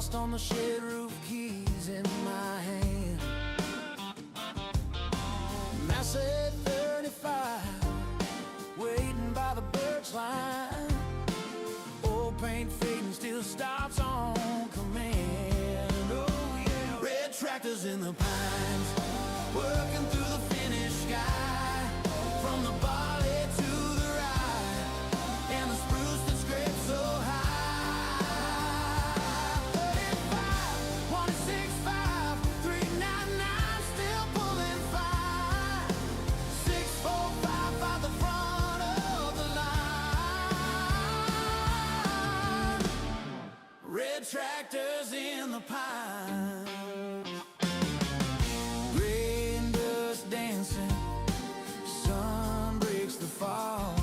lost on the shed roof, keys in my hand. Massey 35, waiting by the birch line. Old paint fading, still stops on command. Oh yeah, red tractors in the pines, working through the finished sky. From the barley to the rye, and the spruce that scrapes so high. 35, 165, 399, still pulling fire. 645 by the front of the line. Red tractors in the pine. Rain dust dancing, sun breaks the fall.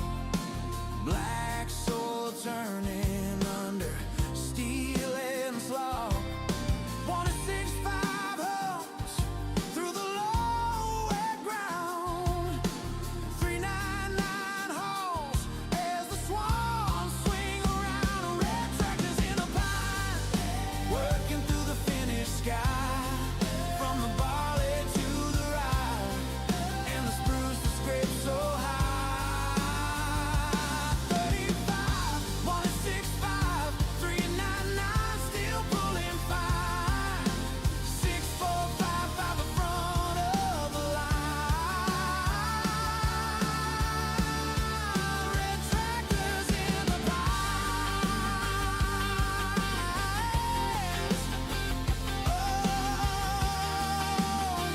Black soil turning under steel and slaw. 165 homes through the low wet ground. 399 holes as the swans swing around. Red tractors in the pine, working through the finished sky. From the barley to the rye, and the spruce that scrapes so high. 35, 165, 399, still pulling fire. 645 by the front of the line. Red tractors in the pines. Oh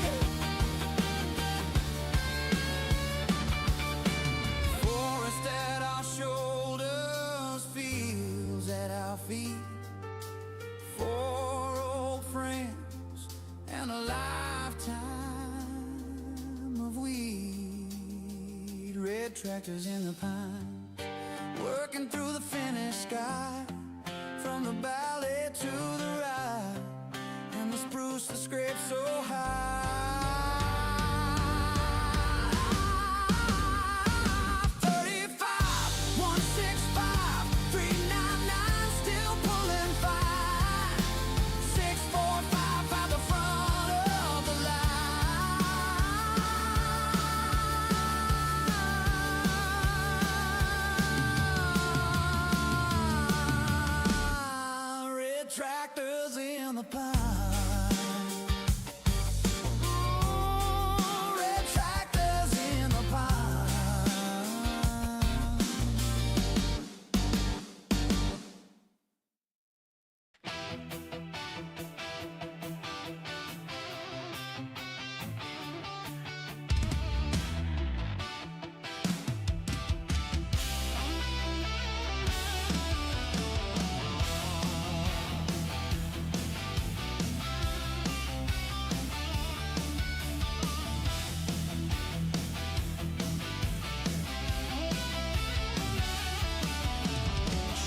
yeah. Forest at our shoulders, fields at our feet. 4 old friends and a lifetime of weed. Red tractors in the pine, working through the finished sky. From the valley to the rye, and the spruce that scrapes so high. 35, 165, 399, still pulling fire. 645 by the front of the line. Red tractors in the pine. Red tractors in the pine.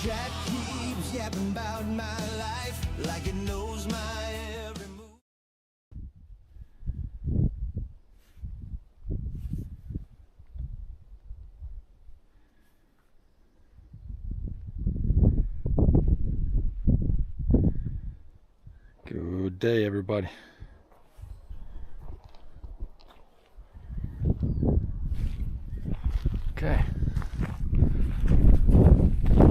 Jack keeps yapping about my life like it knows my every move. Good day, everybody. Okay.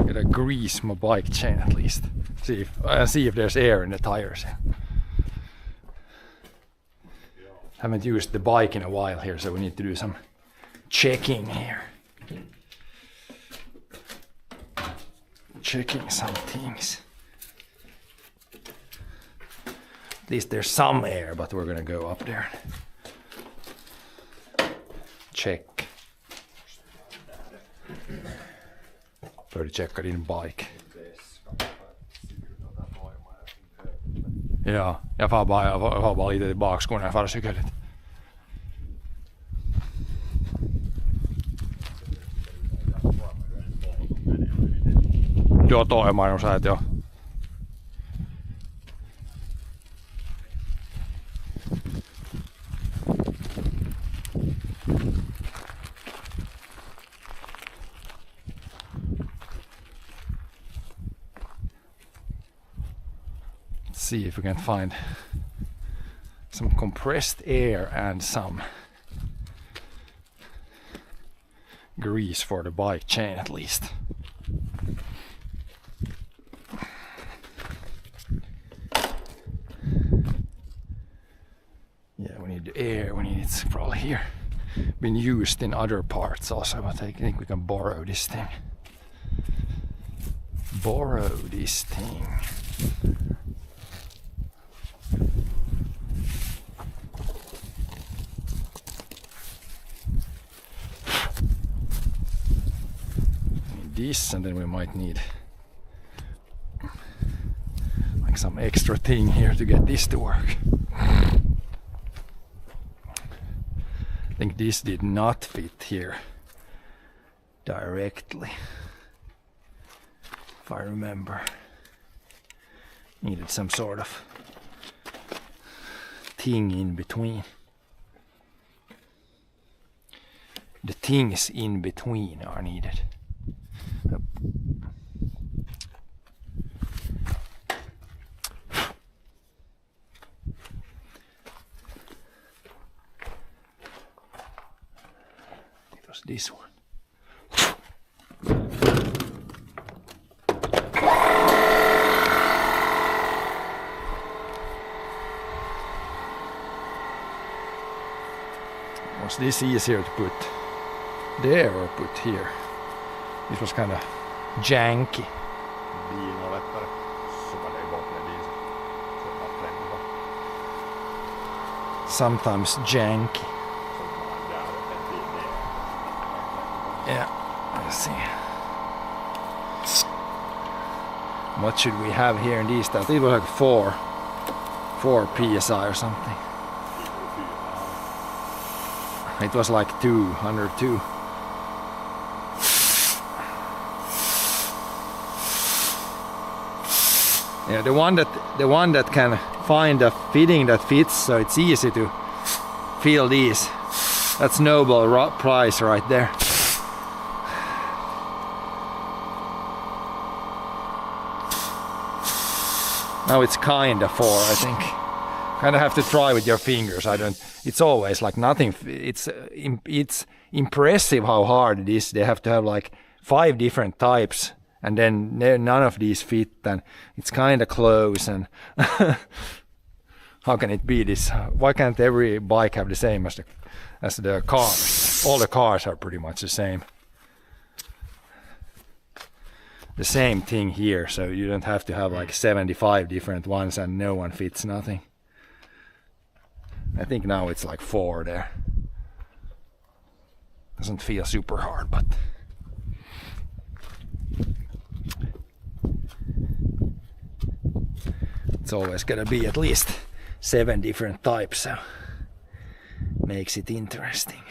Gotta grease my bike chain at least. See if there's air in the tires. Haven't used the bike in a while here, so we need to do some checking here. Checking some things. At least there's some air, but we're gonna go up there. Check. Började checka din bike. Ja, jag får bara lite tillbaks när jag far cykelet. Joo, toimaan sä et jo. see if we can find some compressed air and some grease for the bike chain at least. Yeah, we need the air, it's probably here. Been used in other parts also, but I think we can borrow this thing. Borrow this thing. Need this, and then we might need like some extra thing here to get this to work. I think this did not fit here directly, if I remember. Needed some sort of thing in between. The things in between are needed. It was this one. Was this easier to put there or put here? This was kind of janky. Sometimes janky. Yeah, let's see. What should we have here in these stuff? It was like 4 psi or something. It was like 2, under 2. Yeah, the one that can find a fitting that fits, so it's easy to feel these. That's Nobel Prize right there. Now it's kinda 4, I think. Kinda have to try with your fingers. It's always like nothing. It's impressive how hard it is. They have to have like 5 different types, and then none of these fit, and it's kinda close. And how can it be this? Why can't every bike have the same as the cars? All the cars are pretty much the same. The same thing here, so you don't have to have like 75 different ones and no one fits nothing. I think now it's like 4 there. Doesn't feel super hard, but it's always gonna be at least 7 different types, so makes it interesting.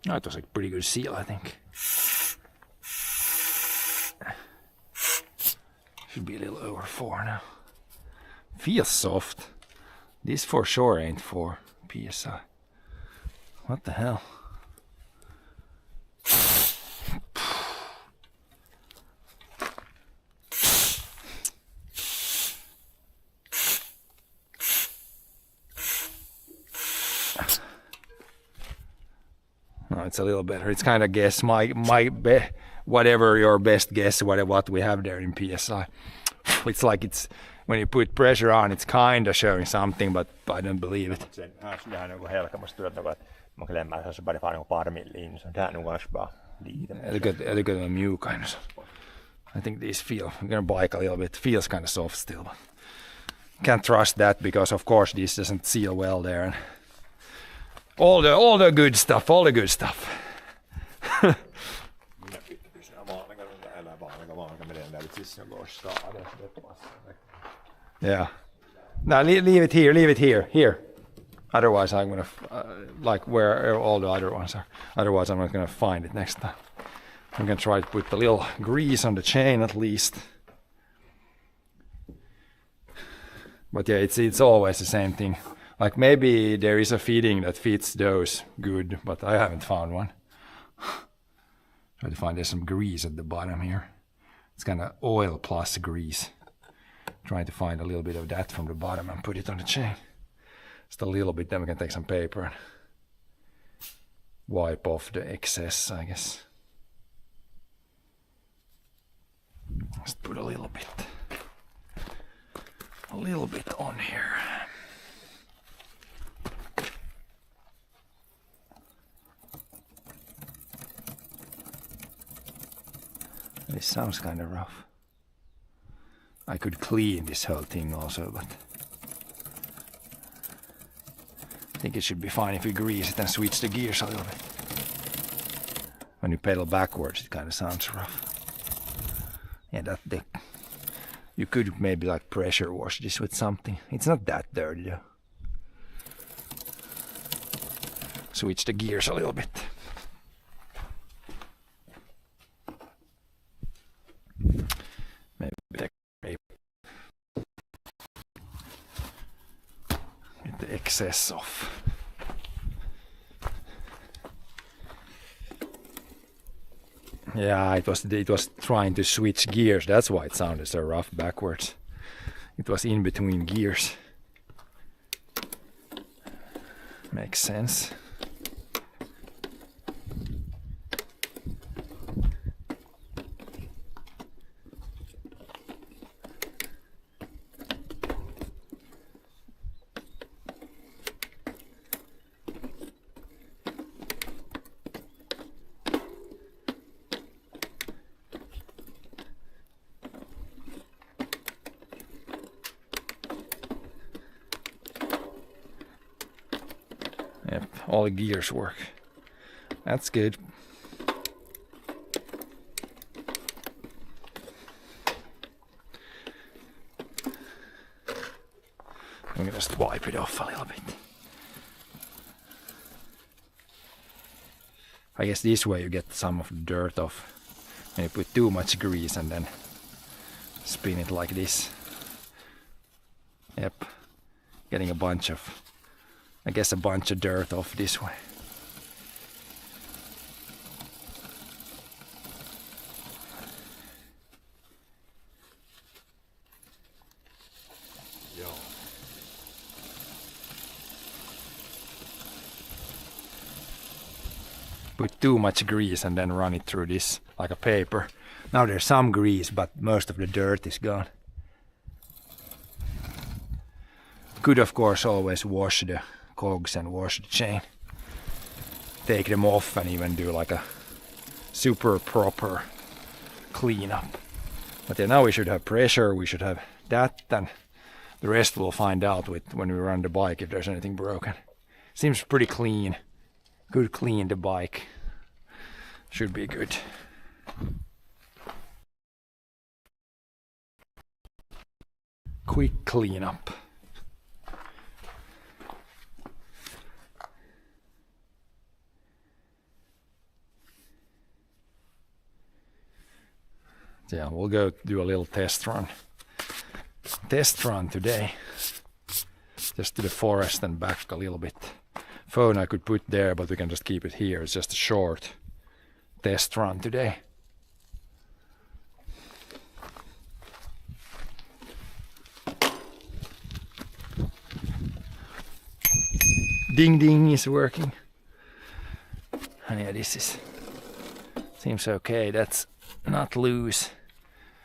Oh, it was a pretty good seal, I think. Should be a little over 4 now. Feels soft. This for sure ain't 4 psi. What the hell? No, it's a little better. It's kind of guess whatever your best guess what we have there in PSI. It's like it's when you put pressure on, it's kind of showing something, but I don't believe it. Sen här är nog helkamassa työtä, kun man klämmer så bara fan nog par milliin så där nog kanske bara lite. Look at the Mew kind of. I think these feel. I'm gonna bike a little bit. Feels kind of soft still, but can't trust that because of course this doesn't seal well there. And all the good stuff. Yeah. No, leave it here. Here. Otherwise, I'm gonna like where all the other ones are. Otherwise, I'm not gonna find it next time. I'm gonna try to put a little grease on the chain at least. But yeah, it's always the same thing. Like maybe there is a fitting that fits those good, but I haven't found one. Try to find there's some grease at the bottom here. It's kind of oil plus grease. Trying to find a little bit of that from the bottom and put it on the chain. Just a little bit, then we can take some paper and wipe off the excess, I guess. Just put a little bit on here. This sounds kind of rough. I could clean this whole thing also, but I think it should be fine if we grease it and switch the gears a little bit. When you pedal backwards, it kind of sounds rough. Yeah, you could maybe like pressure wash this with something. It's not that dirty though. Switch the gears a little bit. Maybe take get the excess off. Yeah, it was trying to switch gears. That's why it sounded so rough backwards. It was in between gears. Makes sense. Yep, all the gears work. That's good. I'm gonna just wipe it off a little bit. I guess this way you get some of the dirt off. And you put too much grease and then spin it like this. Yep, getting a bunch of dirt off this way. Put too much grease and then run it through this like a paper. Now there's some grease, but most of the dirt is gone. Could of course always wash the cogs and wash the chain. Take them off and even do like a super proper cleanup. But yeah, now we should have pressure, we should have that, and the rest we'll find out with when we run the bike if there's anything broken. Seems pretty clean. Could clean the bike. Should be good. Quick cleanup. Yeah, we'll go do a little test run. Test run today. Just to the forest and back a little bit. Phone I could put there, but we can just keep it here. It's just a short test run today. Ding ding is working. And yeah, this seems okay. That's not loose.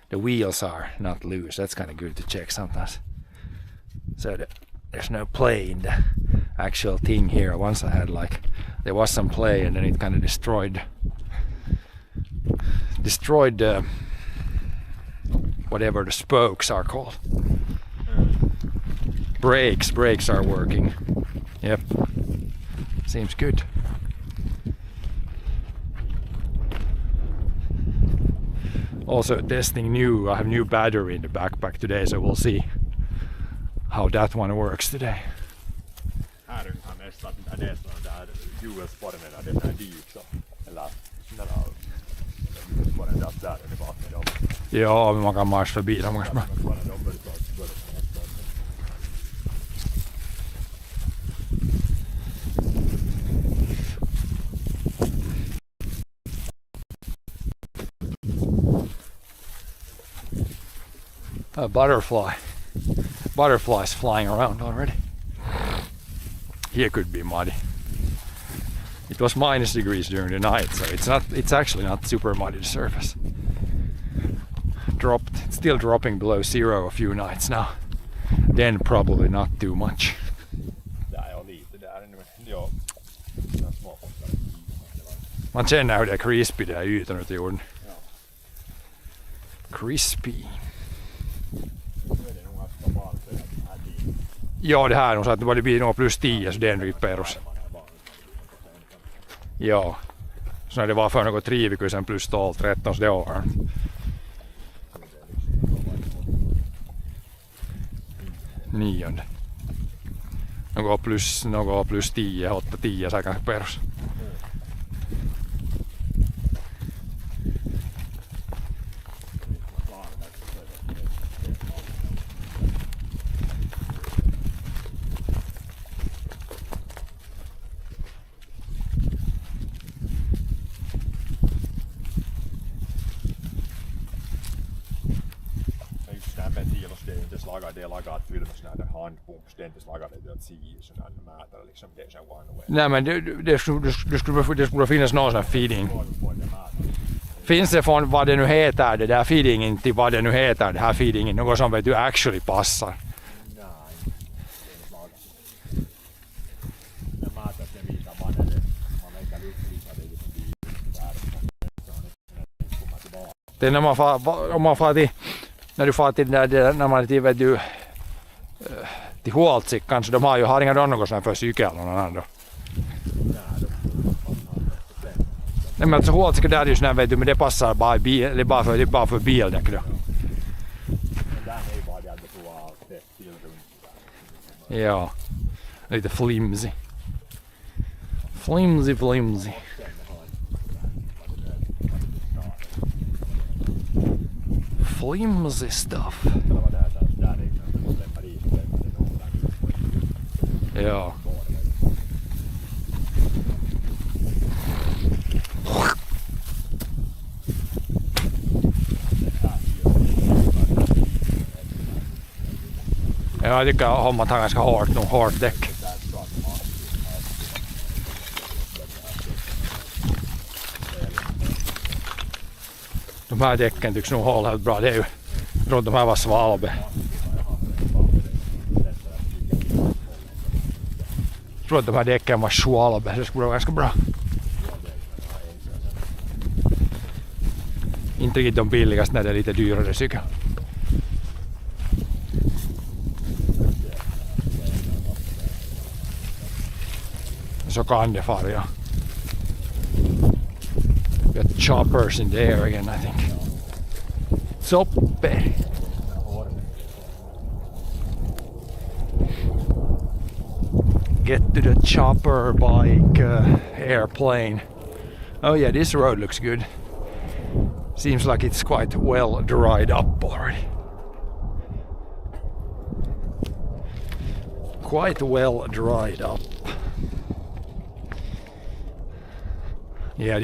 The wheels are not loose. That's kind of good to check sometimes. So there's no play in the actual thing here. Once I had there was some play and then it kind of destroyed whatever the spokes are called. Brakes are working. Yep, seems good. Also testing I have new battery in the backpack today, so we'll see how that one works today. Här är att det är sådana där hjulspåren när det är dyk så. Eller sådana där hjulspåren där är det bakom dem. Ja, men man kan marscha förbi dem ganska bra. A butterfly. Butterflies flying around already. Here could be muddy. It was minus degrees during the night, so it's actually not super muddy, the surface. It's still dropping below zero a few nights now. Then probably not too much. Där är lite där nu. Ja. Små hoppar. Man känner hur det är crispy där i ytan ute i jorden. Ja. Crispy. Nu är det nog att bara så här dit. Ja, det här är nog så att det blir nog plus 10 så det är nog perus. Ja. Så när det var för något 3 veckor sedan plus 12-13 så det var 9. Något plus 10, 8-10 så kanske perus. Det är lagat fylla med sådana här handpumps, det är inte lagat det att se sådana här mätare liksom, det är så one way. Nej, men det skulle finnas någon sån här feeding. Finns det från vad det nu heter det där feedingen till vad det nu heter det här feedingen, något som vet du actually passar? Nej, det är lagat. Det mätas det vita man lägger ut det liksom där. Det är när man far till när du far till när man är till vet du till Huoltsik kanske de har inga någon sån för cykel eller någon annan då. Nej men alltså Huoltsik där är ju sån här vet du men det passar bara i bil eller bara för bildäck då. Men där är bara det att det får det till runt. Ja. Lite flimsy. Flimsy. Flimsy stuff. Ja. Ja, jag tycker hommat har ganska hårt däck. De här däcken tycks nog hålla helt bra. Det är ju runt de här var Svalbe. Jag tror att de här däcken var Svalbe. Det skulle vara ganska bra. Inte riktigt de billigaste när det är lite dyrare cykel. Så kan det fara, ja. We got choppers in the air again, I think. Chopper. Get to the chopper bike airplane. Oh yeah, this road looks good. Seems like it's quite well dried up already. Quite well dried up. Yeah,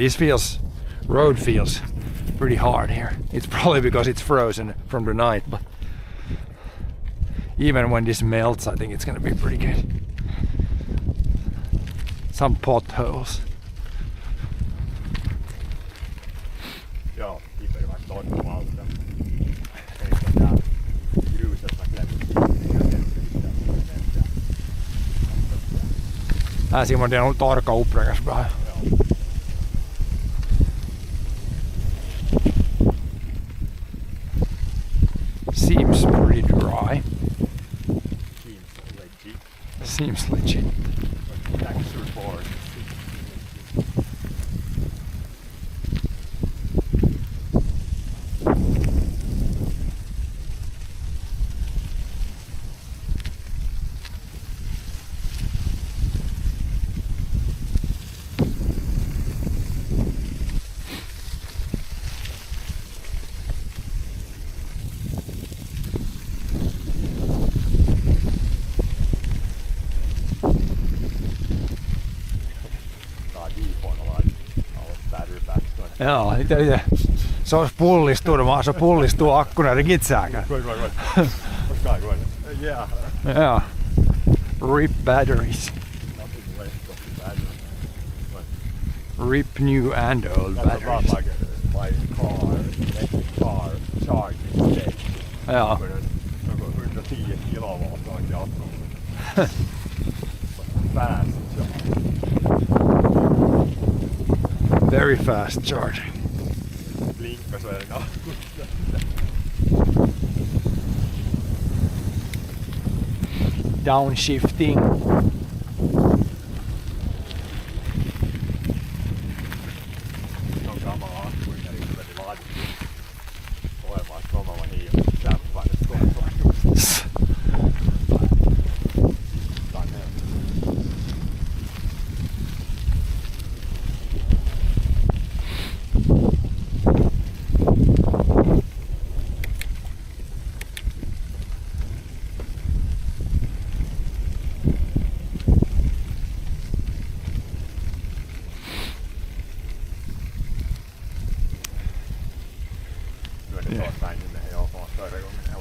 road feels pretty hard here. It's probably because it's frozen from the night, but even when this melts, I think it's gonna be pretty good. Some potholes. Ja, det är ju varit långt på allt. Det är där gruset har klämt. Här ser man det nog torka upp ganska bra. Seems pretty dry. Seems legit. Joo, itse se olisi pullistuu akku näiden kitsääkään. Koy. Koska koy. Yeah. Joo. Rip batteries. Nothing left of the battery. Rip new and old That's about batteries. like my car, electric car charging station. Joo. För något 110 kilowatt on inte alls. Fast charge. Very fast charging. Blinkar så är det akku. Downshifting. On gammal akku, ja niin meni laadittiin. Olemaan somalla hiilen kämppään, että tuolla just. Tänne.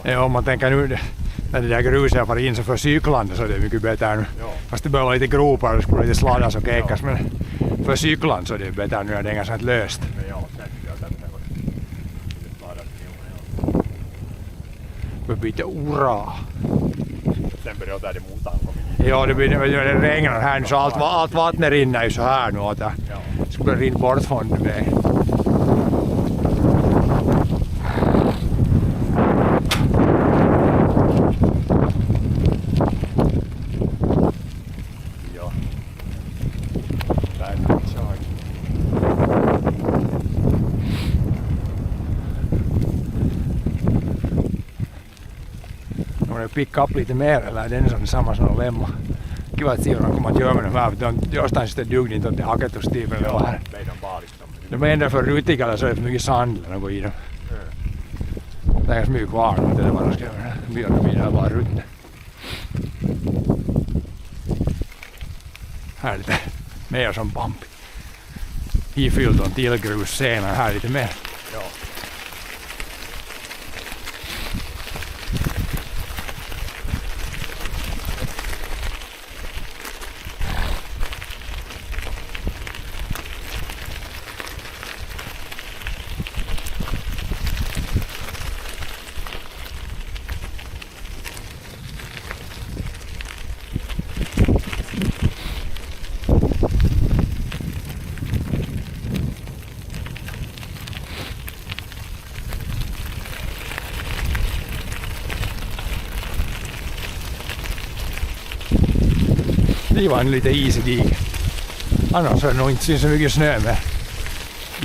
Ja om man tänker nu när det där gruset far in så för cyklande så är det mycket bättre nu. Ja. Fast det bör vara lite gropar och skulle lite sladdas och kekas men för cyklande så är det bättre nu när det är ganska löst. Men joo, sen kyllä tänne on. Nyt laadat niunen. För byta uraa. Sen börjar det mutaan kovin. Ja, det regnar här nu så allt vattnet rinner ju så här nu och det Joo. skulle rinna bort från det. Joo. Battery charge. Om det pickar upp lite mer eller den som är samma som lemma. Kiva, että siinä on kun man gör med de här, för jostain sitten dugnin tuonne haketustiipelle Joo, vähän. meidän baarista. De är ändå för rutiga eller så är det för mycket sand eller något i dem. Det är ganska mycket kvar nu, det är bara ska göra. Björn blir här bara ruttne. Här lite mer som bumpy. Ifyllt on tillgrus senare, här lite mer. Joo. Det var en lite isig dike. Annars är det nog inte syns så mycket snö med.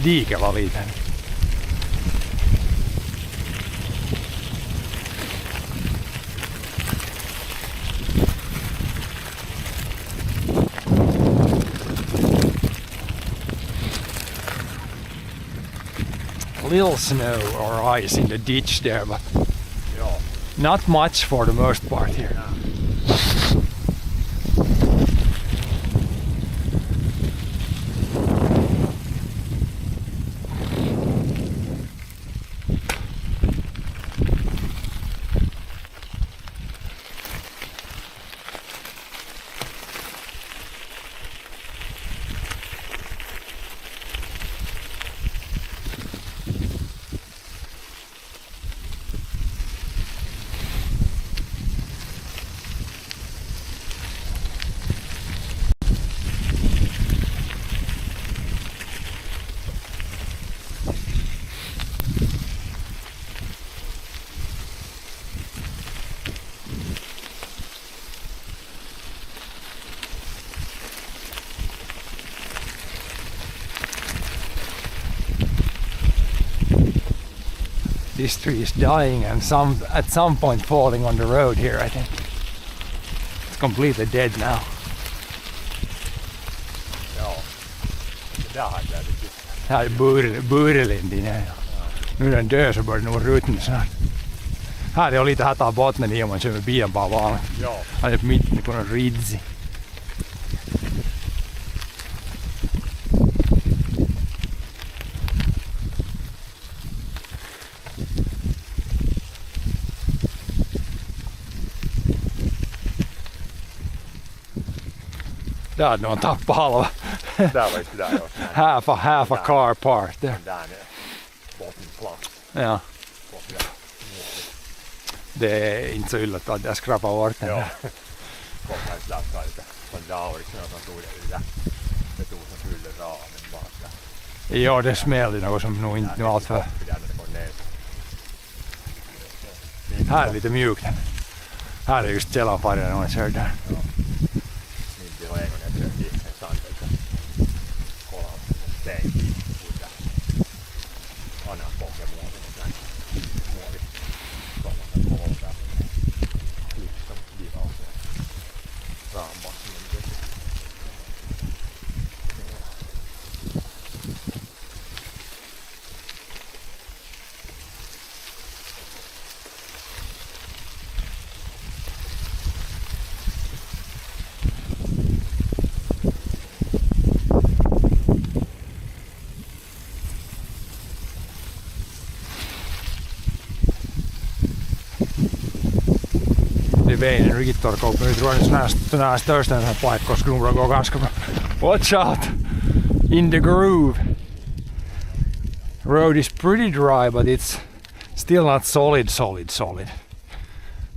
Diket var lite. Little snow or ice in the ditch there, but Joo. not much for the most part here. This tree is dying and at some point falling on the road here, I think. It's completely dead now. Joo. Det där hade jag riktigt. Här är Burelindin. Nu är den död så börjar den nog ruttna snart. Här är lite hätaa bottnen i om man kör med bilen bara vanligt. Joo. Här är mitten på någon ridsi. Där de tappade halva. Där var inte där just. Half a car part there. Där nere. Bort min plats. Ja, Bort där. det är inte så illa att jag skrapar bort den. Joo. där. Kommer inte lämna lite. Från Dauriksen som tog det där. Det tog som fyllde ramen bak där. Ja, det smällde något som nog inte nu allt för. Där när det går ner. Här är lite mjukt. Här är just källarfärgen när man kör där. Min till var en gång jag körde en sandelse. Kolla en sten under. Annan pohjamuovi. Muovi. Tuollainen polta. Liksom divaus. Raambassa. Det vägen Rittorkoup. Nu tror jag sådana här största paikkoja skulle gå ganska bra. Watch out! In the groove. Road is pretty dry, but it's still not solid.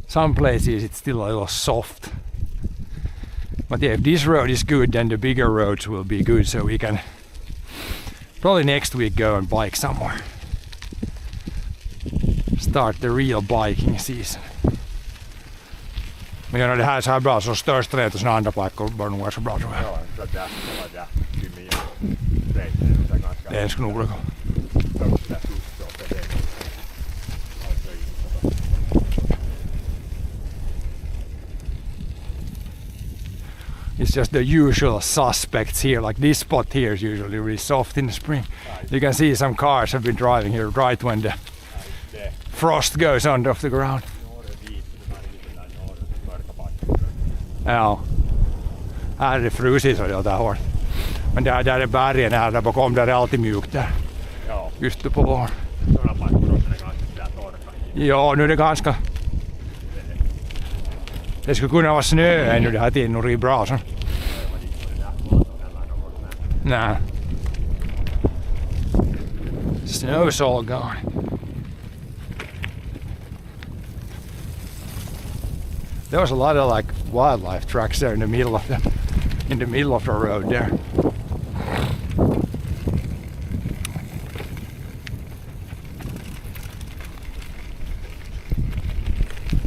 Some places it's still a little soft. But yeah, if this road is good, then the bigger roads will be good, so we can probably next week go and bike somewhere. Start the real biking season. Men det här är så här bra, så störst träet och såna andra paikkoja bör nog vara så bra tror jag. Joo, se där, se var där. Kymiä. Reitteillä se ganska. Det skulle nog gå. Där just då för det. It's just the usual suspects here, like this spot here is usually really soft in the spring. You can see some cars have been driving here right when the frost goes under off the ground. Ja. Här är det frusit så det är hårt. Men där är bergen här där bakom, där är alltid mjukt där. Joo. Just på våren. Sådana paikkoja on ganska där torka. Ja, nu är det ganska... Det skulle kunna vara snö ännu det här tiden och bra så. Nej. Snow's all gone. There was a lot of like wildlife tracks there in the middle of the road there.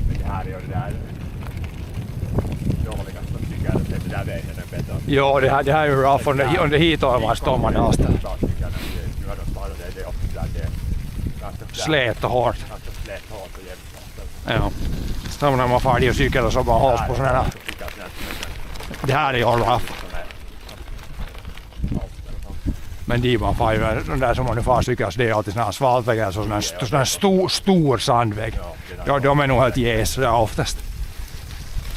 Men det här är ju det där. Dåligast att tycka att det där vägen är bättre. Jo, det här är ju rough on the hit on vasta om man nästa. Slät och hårt. Ja. Samma när man far och cyklar så bara hålls på sådana här. Det här är ju rough. Men de man far ju, de där som man nu far cyklar, det är alltid sådana här asfaltvägar, så sådana här stor sandväg. Ja, de är nog helt jäs oftast.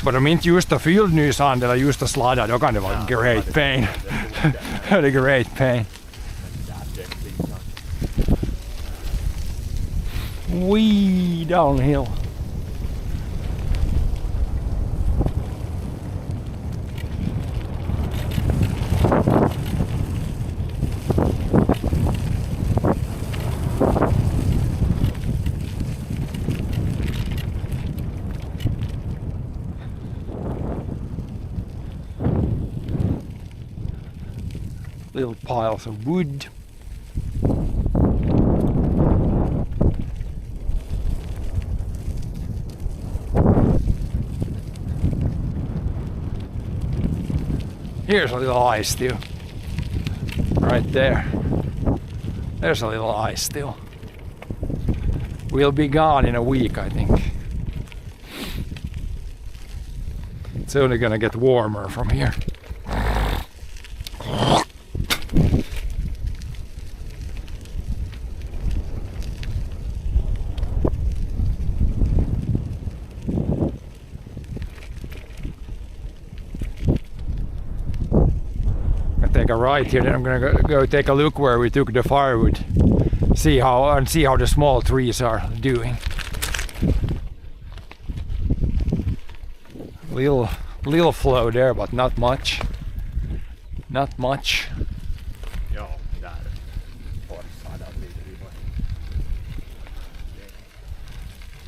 Men om inte just har fylld ny sand eller just har sladdat, då kan det vara great pain. Det är great pain. Wee downhill. Little piles of wood. Here's a little ice still. Right there. There's a little ice still. We'll be gone in a week, I think. It's only gonna get warmer from here. Take a right here, then I'm gonna go take a look where we took the firewood. See how the small trees are doing. Little flow there, but not much. Not much. Joo, pitää nyt saada niitä ilmoja.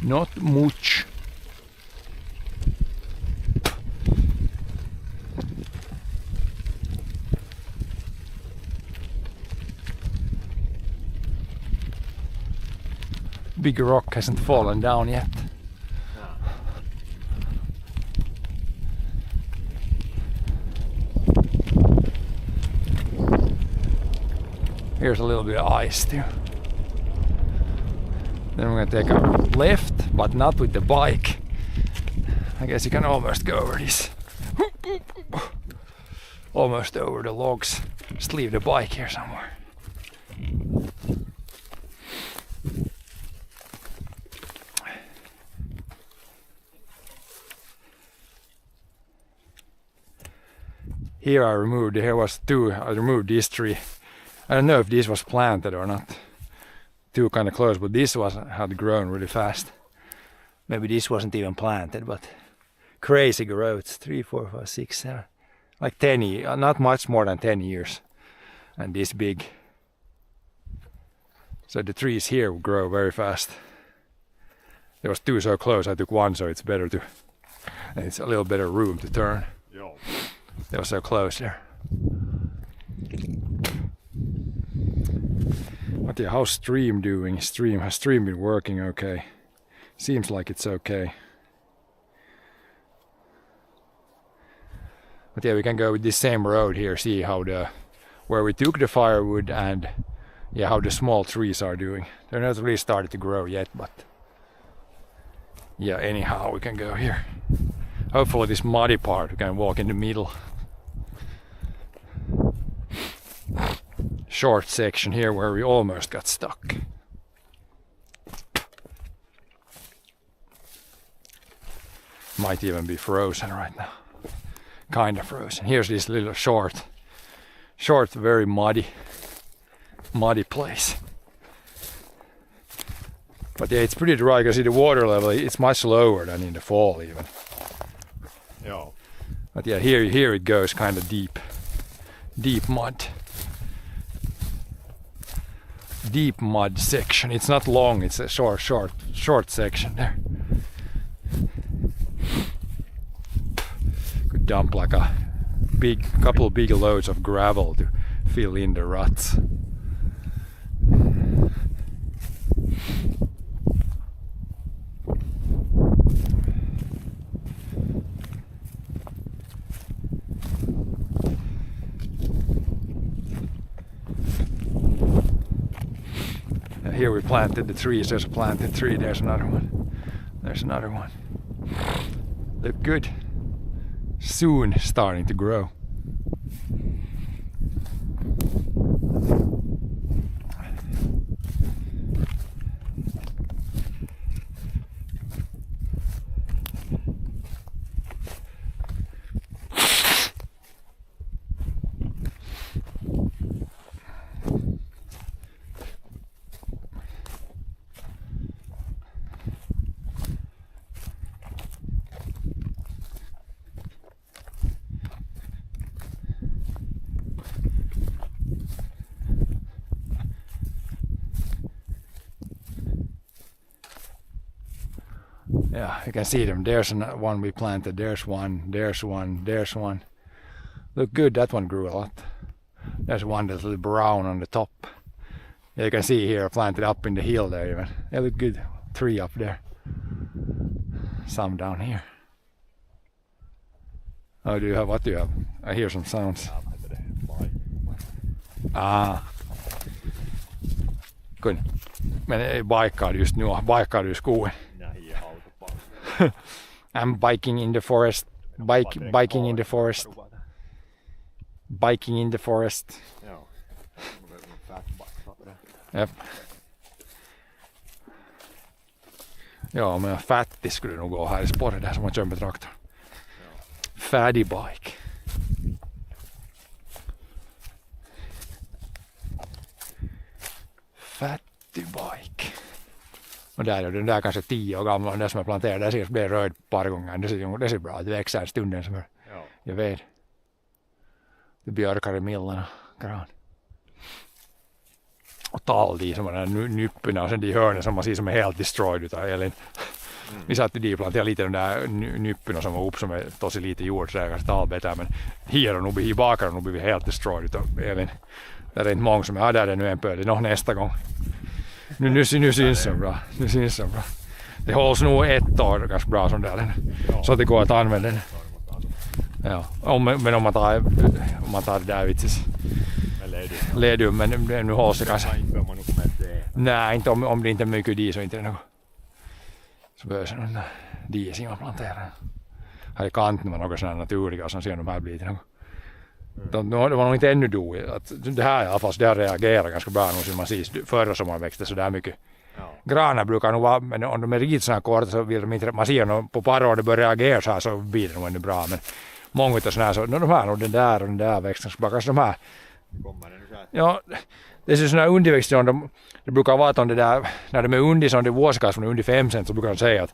Not much. Big rock hasn't fallen down yet. Here's a little bit of ice too. Then we're gonna take a left, but not with the bike. I guess you can almost go over this. Almost over the logs. Just leave the bike here somewhere. Here I removed this tree. I don't know if this was planted or not. Too kind of close, but this had grown really fast. Maybe this wasn't even planted, but crazy growth. 3, 4, 5, 6, 7. Like 10 years, not much more than 10 years. And this big. So the trees here will grow very fast. There was 2 so close, I took 1, so it's better to, it's a little better room to turn. Joo. They were so close there. But yeah, how's Stream doing? Has Stream been working okay? Seems like it's okay. But yeah, we can go with this same road here, see how where we took the firewood and yeah, how the small trees are doing. They're not really started to grow yet, but yeah, anyhow, we can go here. Hopefully this muddy part, we can walk in the middle. Short section here where we almost got stuck. Might even be frozen right now. Kind of frozen. Here's this little short, very muddy place. But yeah, it's pretty dry. You can see the water level, it's much lower than in the fall even. Joo. But yeah, here it goes kind of deep mud. Deep mud section. It's not long, it's a short section there. Could dump like a couple big loads of gravel to fill in the ruts. Here we planted the trees. There's a planted tree. There's another one. There's another one. Look good. Soon starting to grow. Yeah, you can see them. There's one we planted. There's one. There's one. There's one. Look good. That one grew a lot. There's one that's a little brown on the top. Yeah, you can see here planted up in the hill there even. They look good. 3 up there. Some down here. Oh, what do you have? I hear some sounds. Good. Men ei baikkaadu just nu. Baikkaadu just kuuin. I'm biking in the forest. Biking in the forest. Biking in the forest. Jep. Joo, meidän fatti skulle nog gå här i spåret där som man kör med traktor. Fatty bike. Fatty bike. Och där är den där kanske 10 år gammal, den som jag planterade, där ser det blir röd ett par gånger. Det ser bra, det växer stunden som jag vet. Det björkar i millen och gran. Och tall de som var där nypporna och sen de hörnen som man ser som är helt destroyed utav Elin. Vi satt i de planterade lite de där nypporna som var upp som är tosi lite jordträgar talbetar men här och nu i bakar och nu blir vi helt destroyed utav Elin. Det är inte många som är där nu en pöl. Det är nog nästa gång. Nu syns det bra. Nu syns det bra. Det hålls nog 1 år ganska bra som där. Så att det går att använda den. Ja. Men om man tar det där vitsis. Ledium, men nu hålls det kanske. Nej, inte om det inte är mycket dis så inte är det något. Så behövs det någon dis man planterar. Här i kanten var några sådana naturliga som ser de här blir till något. Det var nog inte ännu dåligt. Det här i alla fall, det har reagerat ganska bra nu som man ser förra sommaren växte så där mycket. Granar brukar nog vara, men om de är riktigt sådana korta så vill de inte, man ser nog på par år det börjar reagera så här så blir det nog ännu bra. Men många av sådana här så, de här och den där växten så bara kanske de här. Ja, det är sådana här underväxter, det brukar vara att om det där, när de är under som det vårskast från under 5 cent så brukar de säga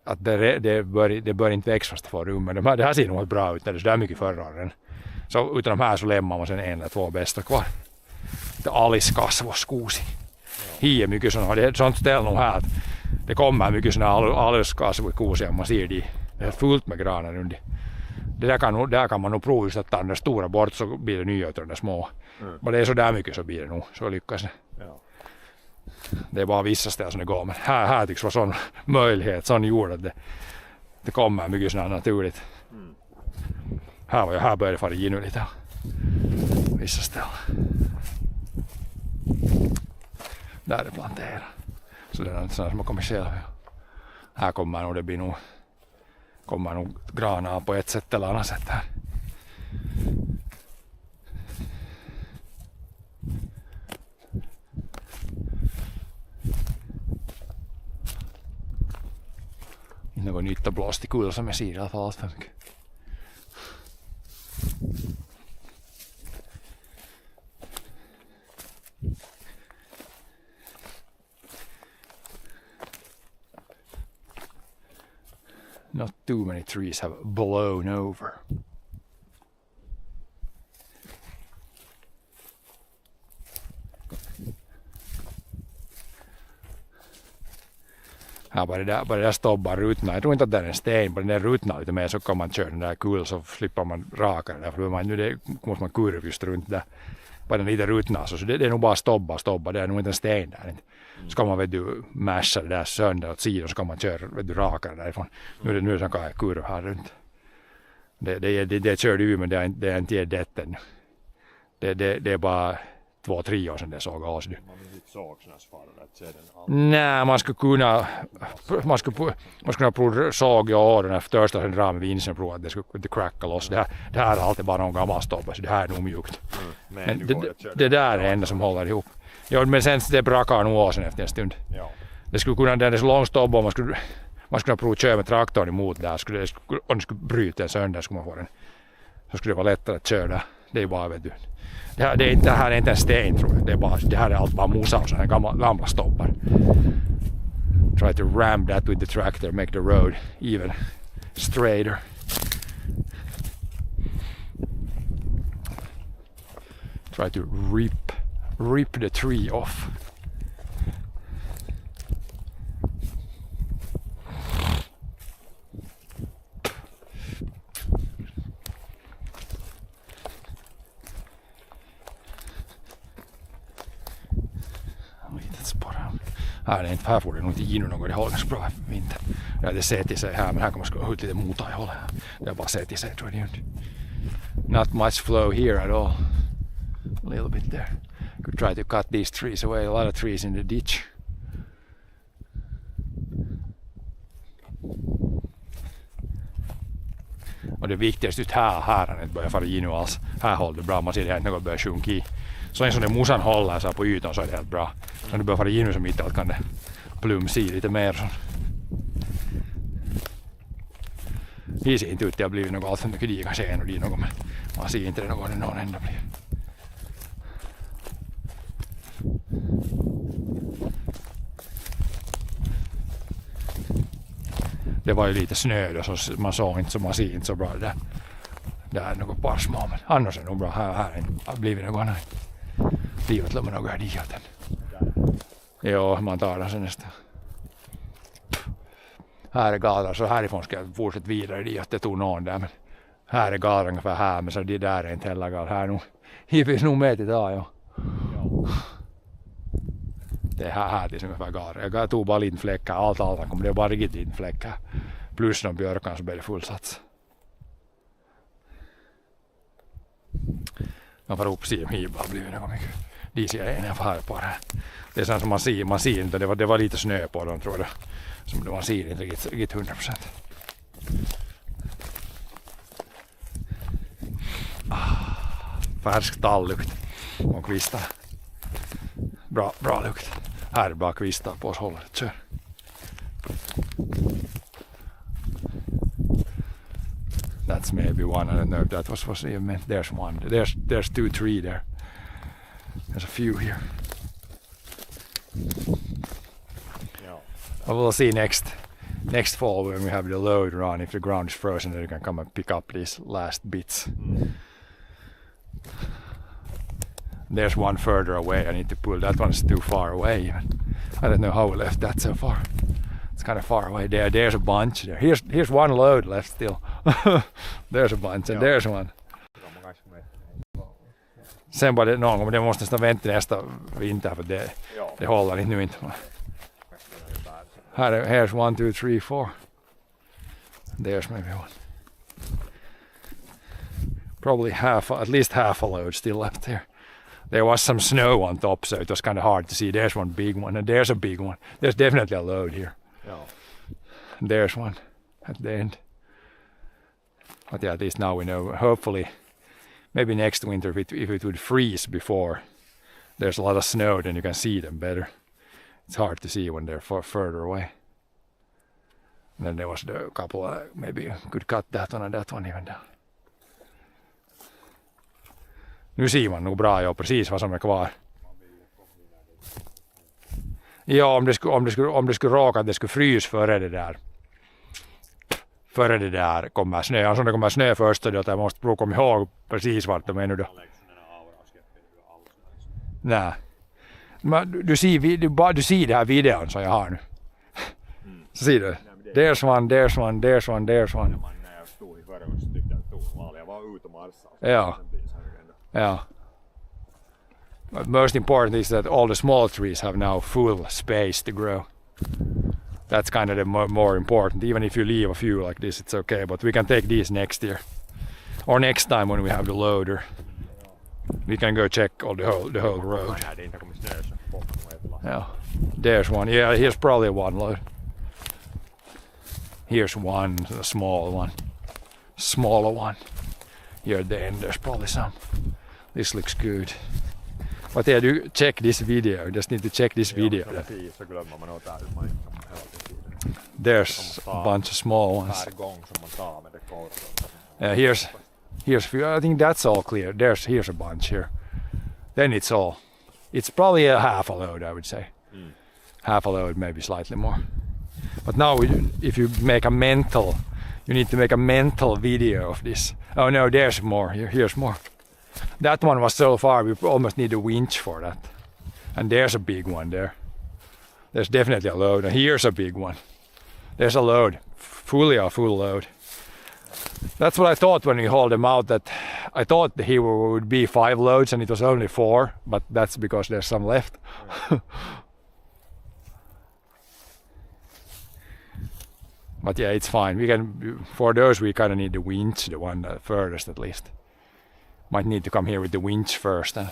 att det bör inte växa fast för rum. Men det här ser nog bra ut när det är så där mycket förra åren. Så utan de här så lämnar man sen 1 eller 2 bästa kvar. Det är aliskasvoskuusi. Hie mycket sådana, det är ett sånt ställe nog här att det kommer mycket sådana aliskasvoskuusi om man ser de. Det är fullt med granar under. Det där kan man nog prova just att ta den där stora bort så blir det nya utav de där små. Men det är så där mycket så blir det nog, så lyckas det. Ja. Det är bara vissa ställen som det går, men här tycks vara sån möjlighet, sån jord att det kommer mycket sådana naturligt. Här börjar det fara in lite. Vissa ställen. Där är det planterat. Så det är inte sådana som har kommit själv. Här kommer nog granar på ett sätt eller annat sätt här. Inte något nytt och blåst i kul som jag ser i alla fall allt för mycket. Not too many trees have blown over. Ja, bara det där stobbar ruttna. Jag tror inte att det är en sten, bara den där ruttna lite mer så kan man köra den där kul så slipper man raka det där. För nu måste man kurva just runt där. Bara den lite ruttna så det är nog bara stobba. Det är nog inte en sten där. Så kan man masha det där sönder åt sidan så kan man köra raka det därifrån. Nu är det så kan jag kurva här runt. Det kör du men det är inte det ännu. Det är bara 2-3 år sedan det såg av sig. Nej, man skulle kunna prova såg i åren efter första sen dra med vinsen och prova att det skulle inte cracka loss. Det här är alltid bara någon gammal stobba så det här är nog mjukt. Men det där är det enda som håller ihop. Ja, men sen det brakar nog åsen efter en stund. Ja. Det skulle kunna, det är så lång stobba och man skulle kunna prova att köra med traktorn emot där. Om det skulle bryta en sönder skulle man få den. Så skulle det vara lättare att köra. Det är bara vet du. Det här är inte en sten tror jag. Det här är allt bara mosa och sådana gamla stobbar. Try to ram that with the tractor, make the road even straighter. Try to rip the tree off. Här får det nog inte in något, det håller ganska bra vinter. Ja, det ser till sig här, men här kommer man ut lite mota i hållet. Det är bara ser till sig tror jag det inte. Not much flow here at all. A little bit there. Could try to cut these trees away, a lot of trees in the ditch. Och det viktigaste just här har inte börjat fara in nu alls. Här håller det bra, man ser det här inte något börjar sjunka i. Så en sån där musan håller så här på ytan så är det helt bra. När du börjar fara in nu så mitt allt kan det plumsa i lite mer. Så. Det ser inte ut att det har blivit något allt för mycket di kanske en och di något men man ser inte det någon ända blir. Det var ju lite snö då så man såg inte så man ser inte så bra det där. Där är något par små, men annars är det nog bra. Här har blivit något annat. Livet lämnar något här diaten. Jo, man tar den sen nästan. Här är galen, så härifrån ska jag fortsätta vidare dit. Det tog någon där, men här är galen ungefär här, men så det där är inte heller galen. Här nog, här finns nog med till det, ja. Det är här tills ungefär galen. Jag tog bara liten fläckar, allt annat kom, det var bara riktigt liten fläckar. Plus de björkarna så blev det fullsats. Man får upp sig, det har blivit något mycket. De ser en jag får här på det. Det är sånt som man ser inte, det var lite snö på dem tror jag. Som man ser inte riktigt 100%. Färsk talllukt och kvistar. Bra lukt. Här är bara kvistar på oss hållet. Kör. That's maybe one. I don't know if that was even meant. There's one. There's 2, 3 there. There's a few here. I will see next fall when we have the load run. If the ground is frozen, then you can come and pick up these last bits. There's one further away. I need to pull. That one's too far away. Even. I don't know how we left that so far. It's kind of far away. There's a bunch there. Here's one load left still. There's a bunch and there's one. Sen bara någon gång, men det måste nästan vänta nästa vinter för det håller inte nu inte. Here's 1, 2, 3, 4. There's maybe one. Probably at least half a load still left here. There was some snow on top, so it was kind of hard to see. There's one big one, and there's a big one. There's definitely a load here. There's one at the end. But yeah, at least now we know. Hopefully, maybe next winter, if it would freeze before there's a lot of snow, then you can see them better. It's hard to see when they're further away. And then there was the couple, maybe you could cut that one and that one even down. Nu ser man nog bra ja, precis vad som är kvar. Ja, om det skulle råka att det skulle frys före det där kommer snö. Alltså det kommer snö först så jag måste komma ihåg precis vart de är nu då. Nej. Men du ser det här videon som jag har nu. Så ser du. There's one. Ja. Yeah. But most important is that all the small trees have now full space to grow. That's kind of the more important. Even if you leave a few like this, it's okay. But we can take these next year, or next time when we have the loader. We can go check all the whole road. Yeah, there's one. Yeah, here's probably one load. Here's one, a smaller one. Here at the end, there's probably some. This looks good. But yeah, do check this video. Just need to check this video. There's a bunch of small ones. Here's a few. I think that's all clear. Here's a bunch here. Then it's probably a half a load, I would say. Half a load, maybe slightly more. But now, if you need to make a mental video of this. Oh no, there's more. Here's more. That one was so far, we almost need a winch for that. And there's a big one there. There's definitely a load. And here's a big one. There's a load. A full load. That's what I thought when we hauled them out, that I thought here would be 5 loads and it was only 4, but that's because there's some left. But yeah, it's fine. For those we kind of need the winch, the one furthest at least. Might need to come here with the winch first and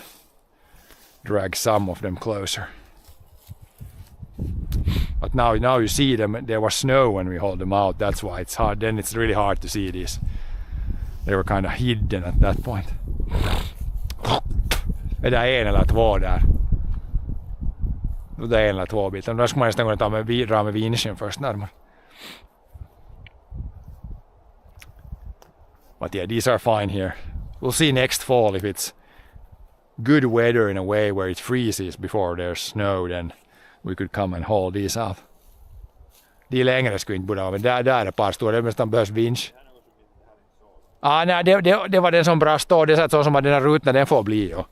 drag some of them closer. But now you see them. There was snow when we hauled them out. That's why it's hard. Then it's really hard to see these. They were kind of hidden at that point. Är det en eller 2 där? Det är en eller 2 bitar. Då ska man nästan kunna dra med vinschen först närmare. But yeah, these are fine here. We'll see next fall if it's good weather in a way where it freezes before there's snow, then we could come and haul these out. De längre skulle inte borde ha, men där är ett par stora, det nästan behövs vinsch. Nej, det var den som bara står. Det är så som att den här rutan den får bli. Jo.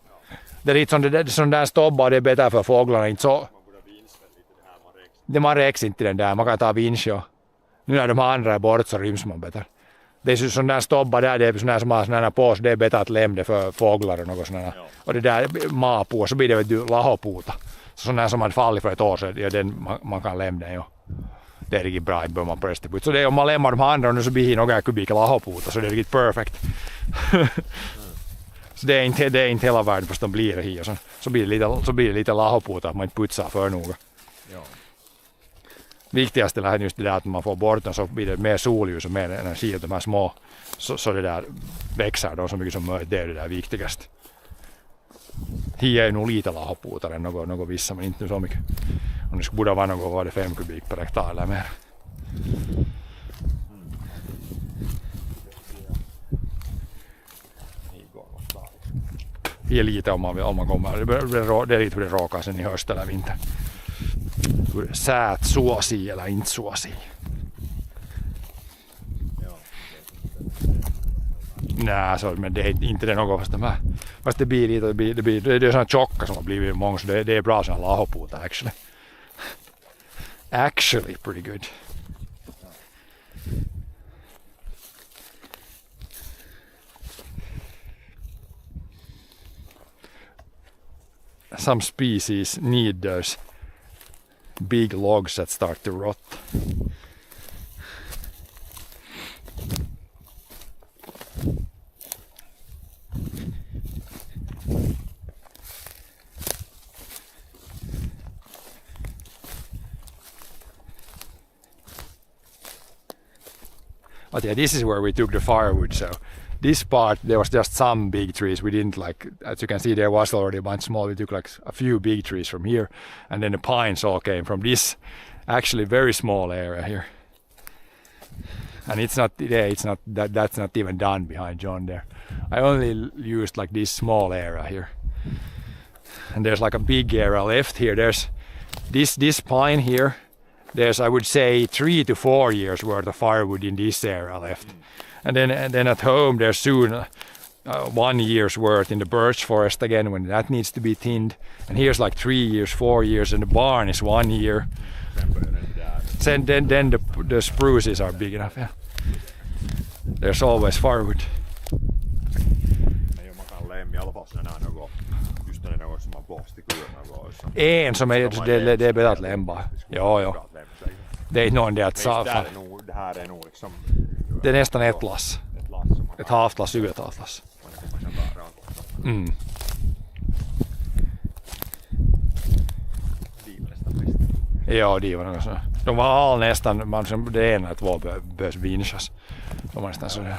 Det är lite som där stobbar, det är bättre för fåglarna. Inte så. Man räcks inte den där. Man kan ta vinsch. Jo. Nu när de andra är bort så ryms man bättre. Det är sån där stobbar där, det är sån där som har sån här på så det är bättre att lämna det för fåglar och något sånt där. Och det där maapuu, så blir det lahopuuta. Sån där som man fallit för ett år sedan, ja, den man kan lämna den. Jo. Det är riktigt bra, bör man presta på. Så det är, om man lämnar de andra nu så blir det några kubik lahopuuta, så det är riktigt perfekt. Så det är inte hela världen fast de blir det här. Så blir det lite lahopuuta att man inte putsar för noga. Viktigaste är just det där att man får bort den så blir det mer solljus och mer energi och de här små så det där växer då så mycket som möjligt. Det är det där viktigaste. Hier är nog lite lahopuutare än något vissa men inte så mycket. Om det skulle borde vara något var det 5 kubik per hektar eller mer. Hier lite om man kommer. Det är lite hur det råkar sen i höst eller vinter. Säät suosii eller inte suosii. Nej, men det är inte det något fast det blir lite, det är såna tjocka som har blivit många så det är bra såna lahopuuta actually. Actually pretty good. Some species need those big logs that start to rot. But yeah, this is where we took the firewood, so this part there was just some big trees. We didn't like, as you can see there was already a bunch small. We took like a few big trees from here and then the pines all came from this actually very small area here. And it's not that's not even done behind John there. I only used like this small area here. And there's like a big area left here. There's this pine here. There's I would say 3 to 4 years worth of firewood in this area left. And then at home there's soon 1 year's worth in the birch forest again when that needs to be thinned. And here's like 3 years, 4 years, and the barn is 1 year. Then the spruces are big enough. Yeah. There's always firewood. En som är det är bättre att lämpa. Jo. Det är inte någon det att safa. Det är nästan ett lass. Ett halvt lass, ett halvt lass. Ja, det var något så. De var all nästan, det ena eller två behövs vinschas. De var nästan så där.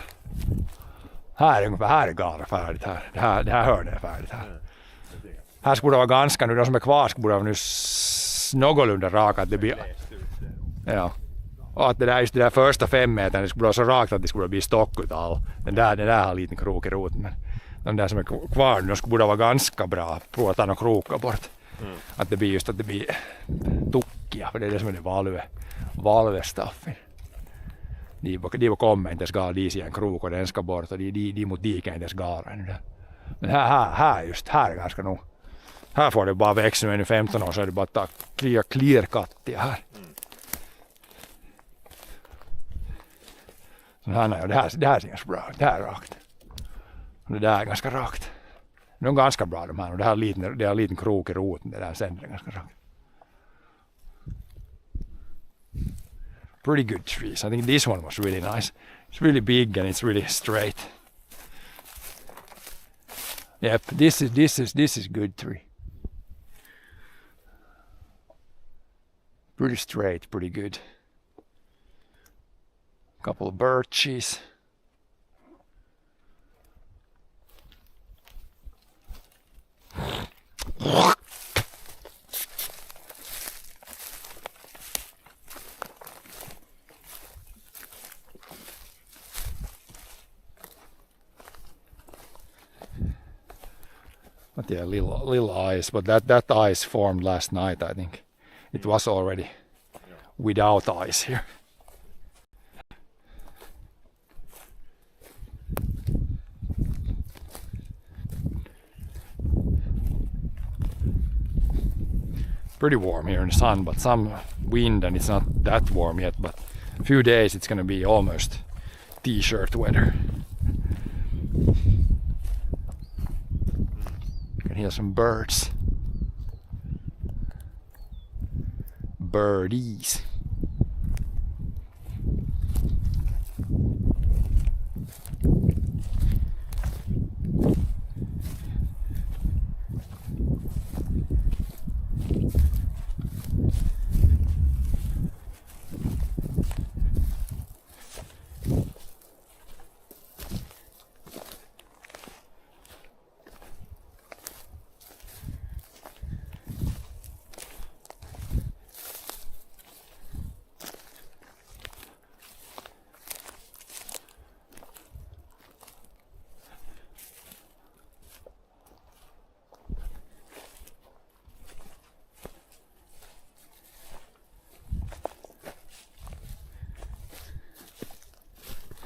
Här är ungefär, här är galet färdigt här. Det här hörnet är färdigt här. Här skulle det vara ganska nu, de som är kvar skulle vara nu någorlunda raka att det blir. Ja. Och att det där första 5 metern det skulle vara så rakt att det skulle bli stock utav den där har en liten krok i roten. Men de där som är kvar nu skulle vara ganska bra. Prova att ta några krokar bort. Att det blir just att det blir tukkia, för det är det som är det valvestaffen. De var kommer inte ens gara i en krok och den ska bort och de mot diken inte ens gara. Men här är ganska nog. Här får det bara växa nu 15 år så är det bara att ta klirkattia här. Så här, det här ser ganska bra ut. Det här är rakt. Och det där är ganska rakt. De är ganska bra de här och det har en liten krok i roten. Det där sen är ganska rakt. Pretty good trees. I think this one was really nice. It's really big and it's really straight. Yep, this is good tree. Pretty straight, pretty good. Couple of birches. But yeah, little ice. But that ice formed last night, I think. It was already without ice here. pretty warm here in the sun, but some wind and it's not that warm yet, but a few days it's gonna be almost t-shirt weather. You can hear some birds. Birdies.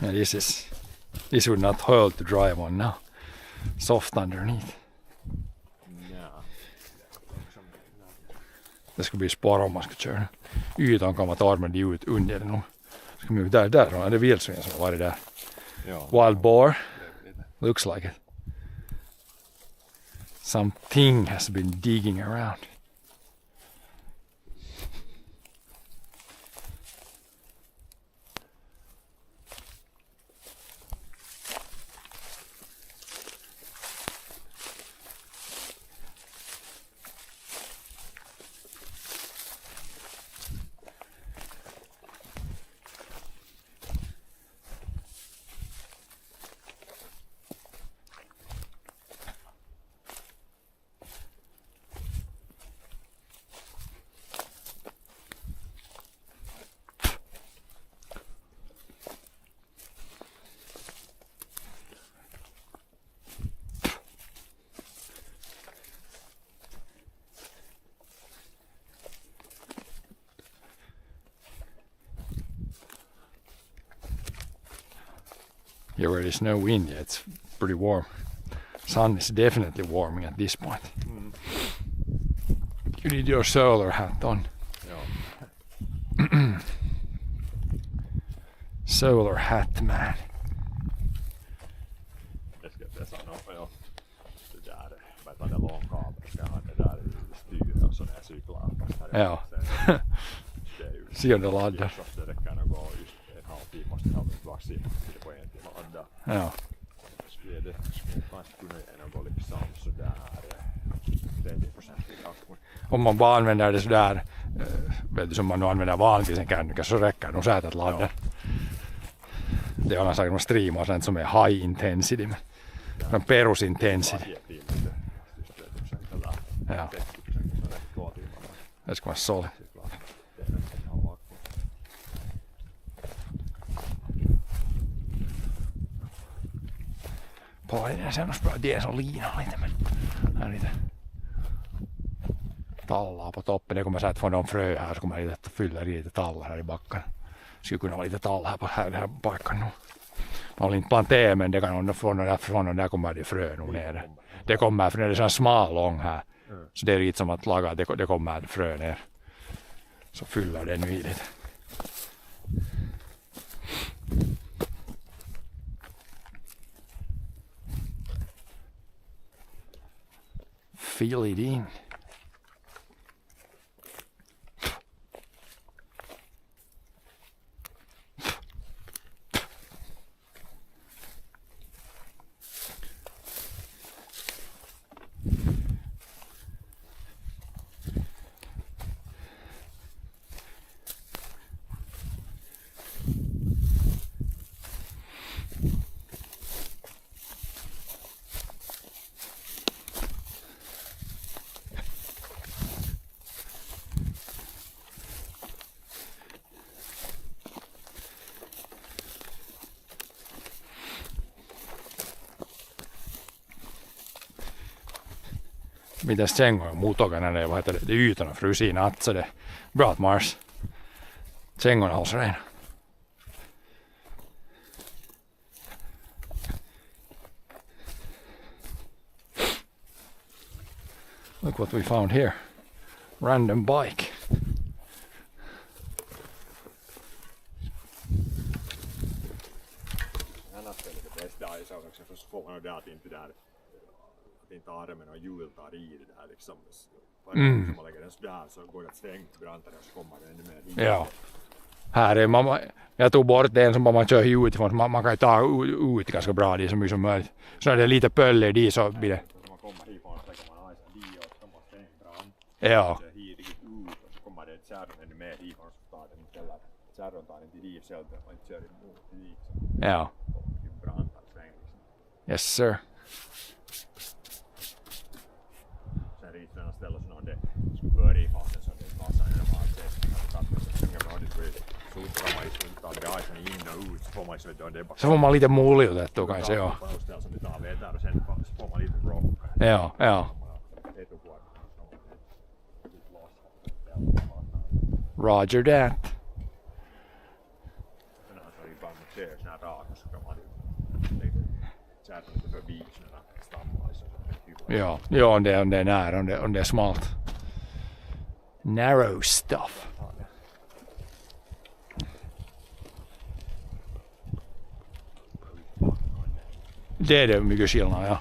Yeah, this would not hold to drive on now. Soft underneath. Ja. Det ska bli spara om man ska köra. Ytan kan man ta med ut under det nog. Ska man där är det vildsvin som har varit där. Ja. Wild boar. Looks like it. Something has been digging around. Here where there's no wind yet, it's pretty warm. Sun is definitely warming at this point. You need your solar hat on. Ja. Solar hat man. Det ska jag säga. Ja. Det där. Jag tar det långkabel. Ska ha det där styr och så när jag cyklar. Ja. Ser du laddar? Så det kan gå just en halvtimme måste jag ha tillbaka in på en timme ladda. Ja. Skulle det kanske kunna gå liksom sådär 30% i akkurat. Om man bara använder det sådär, vet du, som man nu använder vanligtvis en kännuka, så räcker nog säkert att ladda. Det är annars säkert streamaa sånt som är high intensity, men perus intensity. Ja. Det ska vara sol. Painen semmoista bra dieselliinaa lite, men här lite tallaa på toppen. Det kommer så att få någon frö här så kommer jag lite fyller i lite tallar här i backen. Skulle kunna vara lite tall här på den här backen nu. Man har inte planterat, men det kan från den där kommer det frö nog ner. Det kommer för det är så smal lång här. Så det är lite som att laga, det kommer frö ner. Så fyller det nu i lite. Fill it in. Mitäs Tsengo on mutokana ne vai det ytan och frusit i natt så det är bra att Mars. Tsengon håller redan. Look what we found here. random bike. Annars är det det bästa i så också, för så får man det att inte där att inte armen och hjul tar i det där liksom. Varje som man lägger den sådär så går det att svänga brantare och så kommer det ännu mer dit. Ja. Här är man, jag tog bort en som man kör utifrån, man kan ta ut ganska bra det så mycket som möjligt. Så när det är lite pöller dit så blir det. Så man kommer hifrån så lägger man ajsen dit och så kommer man svänga brant. Ja. Så hit riktigt ut och så kommer det ett kärron ännu mer hifrån så tar den istället. Kärron tar inte dit själv utan man inte kör emot dit. Ja. Och brantare sväng liksom. Yes sir. Sen riittää ställen så det skulle börja i fasen så det passar när man har sett så bra det skulle suuttaa man inte att det ajsen in och ut så får man så det bara Så får man lite muljutettua kanske joo. Ställa som det tar vetär och sen så får man lite rocka. Joo, joo. Roger that. Sen har så ibland med kör såna här raka så kan man ju kärra lite förbi såna stammar så det är Joo, joo, om det är nära, om det är smalt. Narrow stuff. Det är det mycket skillnad, ja.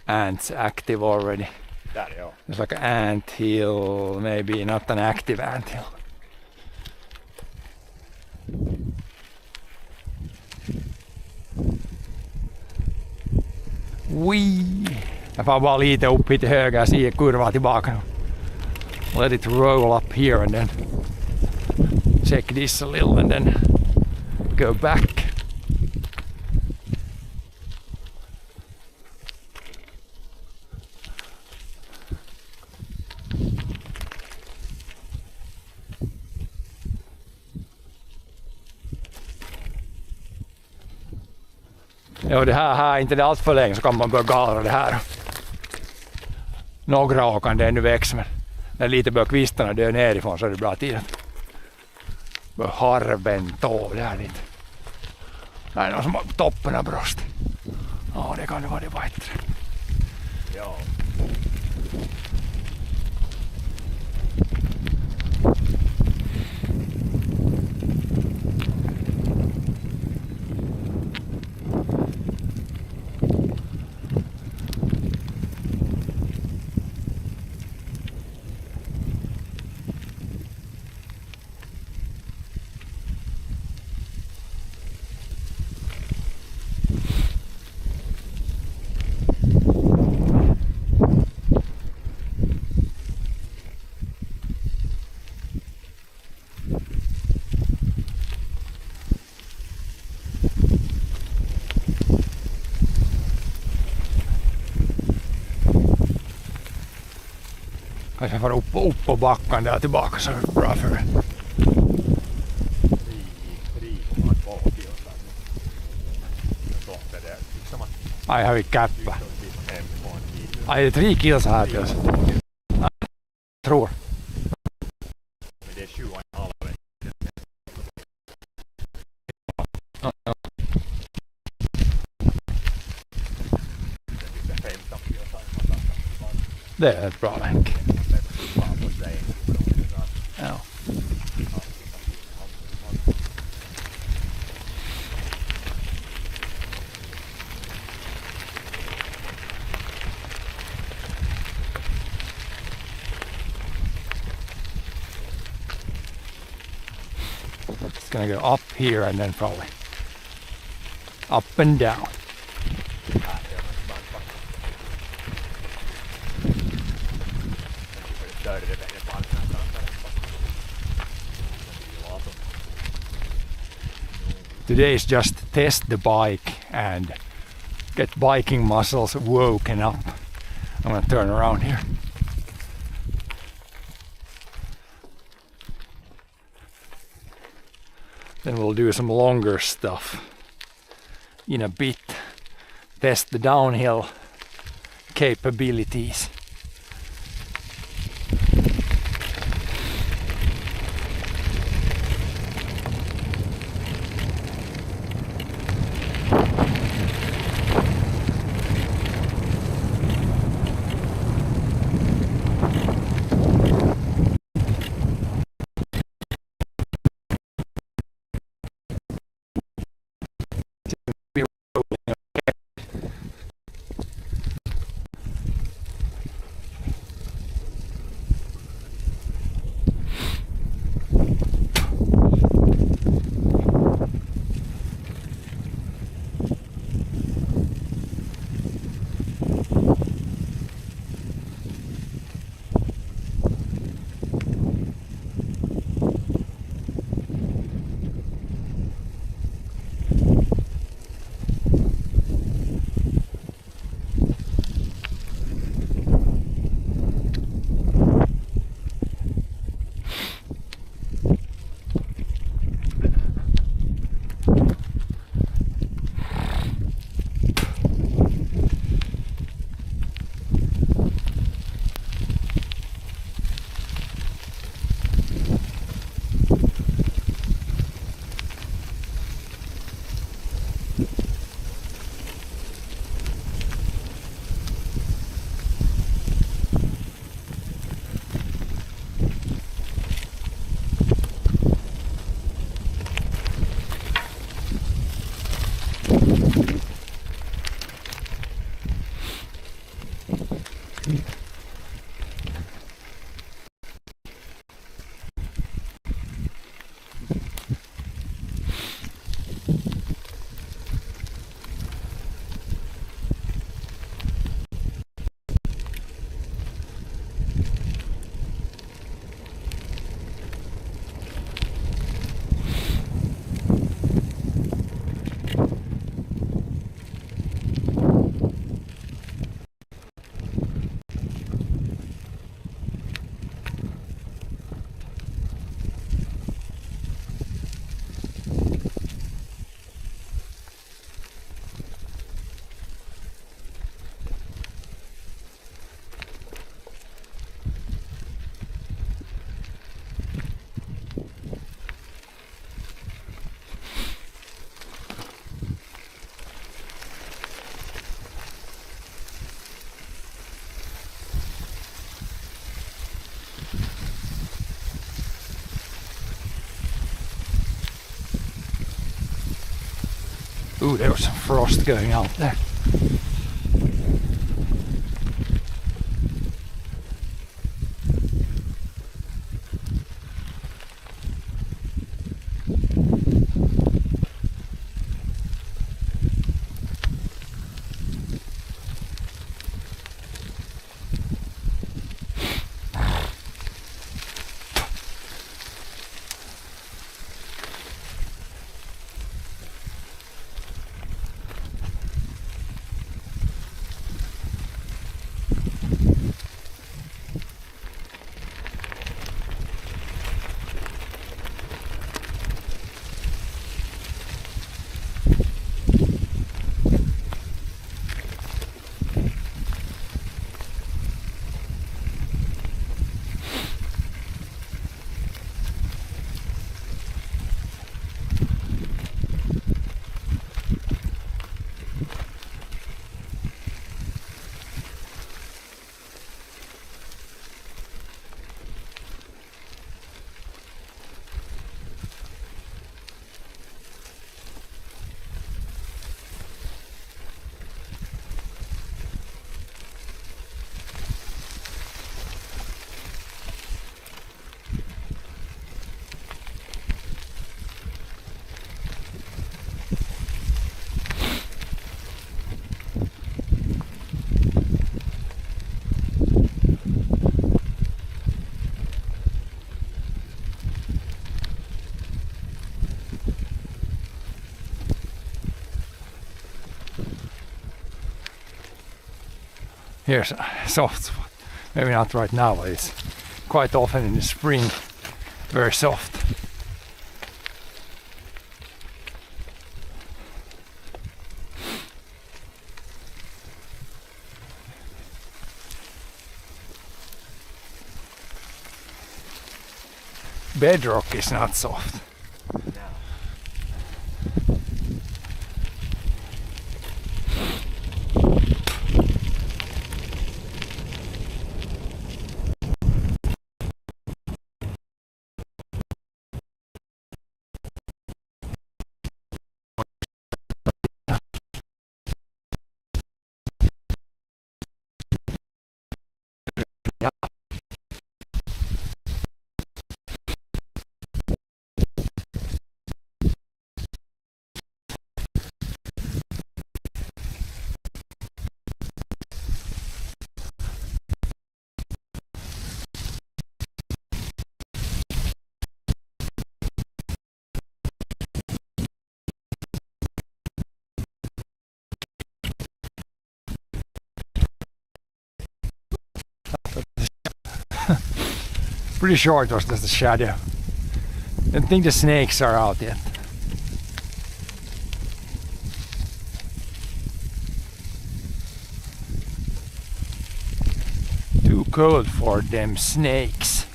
Ants active already. där ja. There's like an ant hill, maybe not an active ant hill. Wee! Jag får bara lite upp hit till höger, se kurvaa tillbaka nu. Let it roll up here and then check this a little and then go back. Jo, det här inte det allt för länge så kan man börja gallra det här. Några år kan det ännu växa men när lite börjar kvistarna dö nerifrån så är det bra tid att börja harven tå där lite. Det är någon som har toppen av bröst. Ja, det kan det vara det bättre. Ja. Kanske fara upp på backen där tillbaka så är det bra för det. Ai har vi käppä. Ai det är 3 kilsa här till oss. Jag tror. Det är 7,5. Det är ett bra länk. Ja. It's gonna go up here and then probably up and down. Today is just test the bike and get biking muscles woken up. I'm gonna turn around here. Then we'll do some longer stuff in a bit. Test the downhill capabilities. Ooh, there was some frost going out there. Here's a soft spot. Maybe not right now, but it's quite often in the spring very soft. bedrock is not soft. Pretty short was just the shadow. I don't think the snakes are out yet. Too cold for them snakes.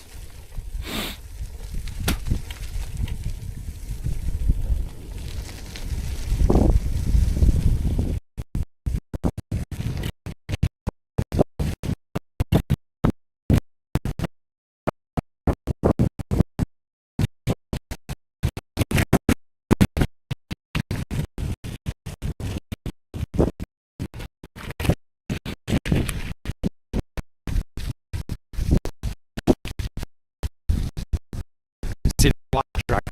See the black track.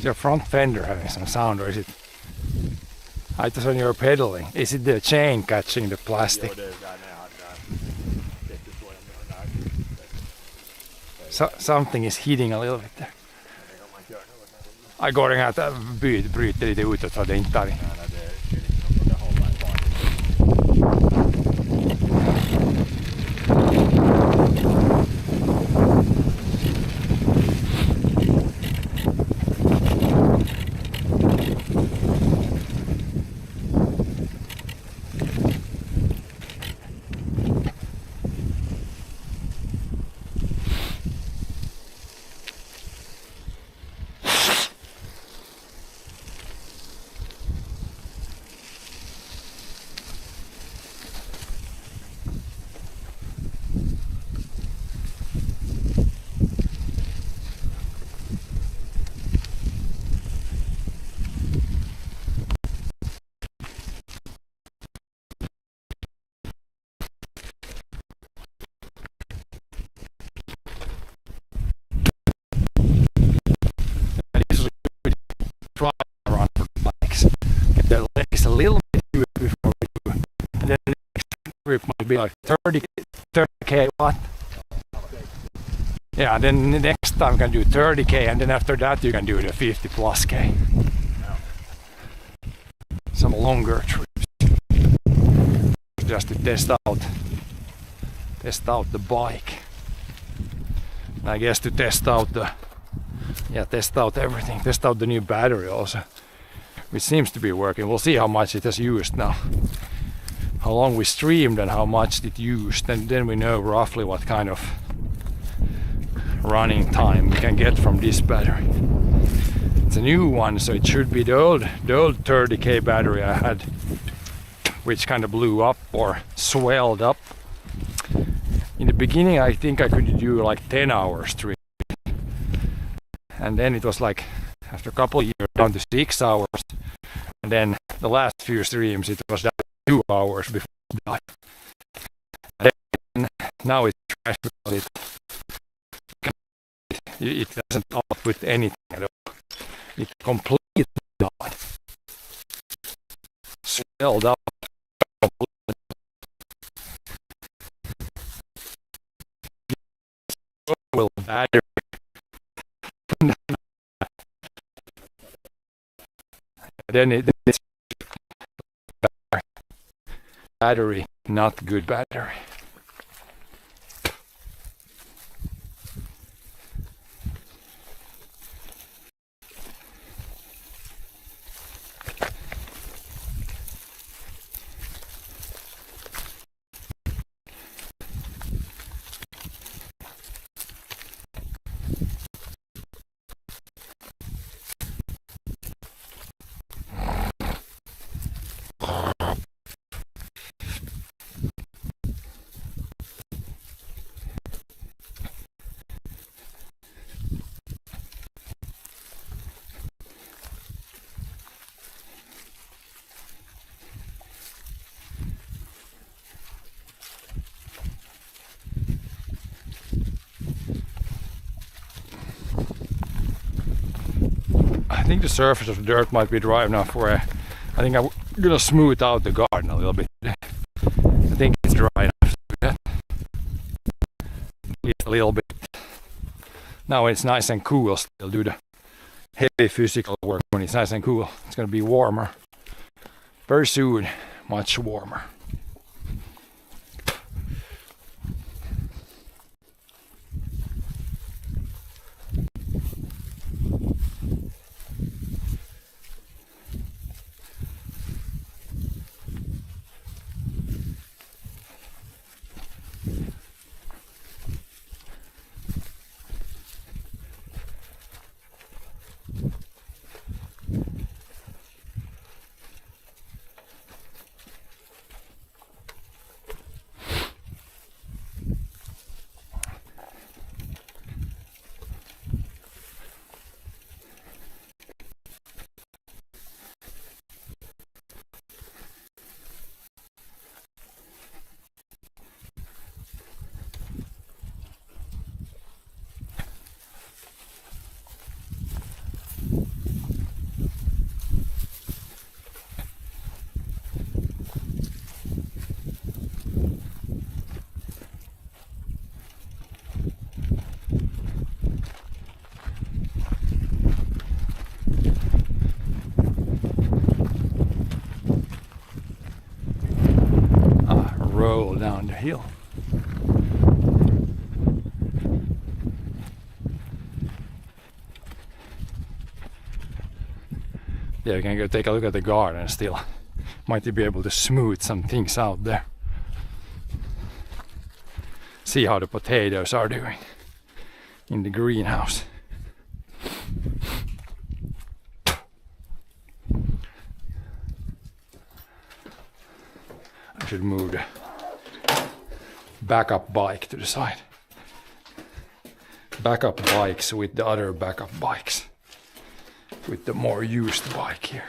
Your front fender having some sound, or is it? I just when you're pedaling, is it the chain catching the plastic? Something is hitting a little bit there. I går den här att bryter lite utåt så det inte är. is a little bit used before we do. And then the next trip might be like 30k watt. Yeah, then the next time you can do 30k, and then after that you can do the 50 plus k. Some longer trips, just to test out the bike. And I guess to test out everything, test out the new battery also, which seems to be working. We'll see how much it has used now, how long we streamed and how much it used, and then we know roughly what kind of running time we can get from this battery. It's a new one, so it should be the old 30k battery I had, which kind of blew up or swelled up. In the beginning I think I could do like 10 hours stream, and then it was like after a couple of years down to 6 hours, and then the last few streams it was down to 2 hours before it died. And now it's trash because it doesn't output anything at all. It completely died. Swelled up. Will battery. Then it's battery, not good battery. I think the surface of the dirt might be dry enough where I think I'm gonna smooth out the garden a little bit. I think it's dry enough to do that. At least a little bit. Now it's nice and cool, still do the heavy physical work when it's nice and cool. It's gonna be warmer. Very soon, much warmer. Roll down the hill. Yeah, you can go take a look at the garden still. Might be able to smooth some things out there. See how the potatoes are doing in the greenhouse. I should move the backup bike to the side. Backup bikes with the other backup bikes. With the more used bike here.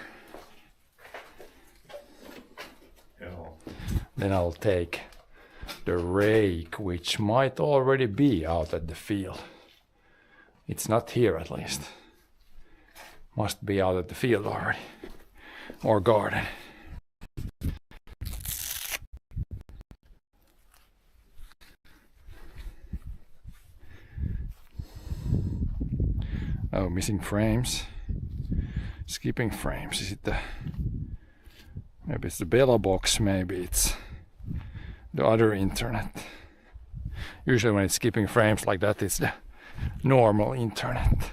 Then I'll take the rake, which might already be out at the field. It's not here at least. Must be out at the field already. Or garden. No, missing frames. Skipping frames. Is it the... Maybe it's the Bella box, maybe it's the other internet. Usually when it's skipping frames like that, it's the normal internet.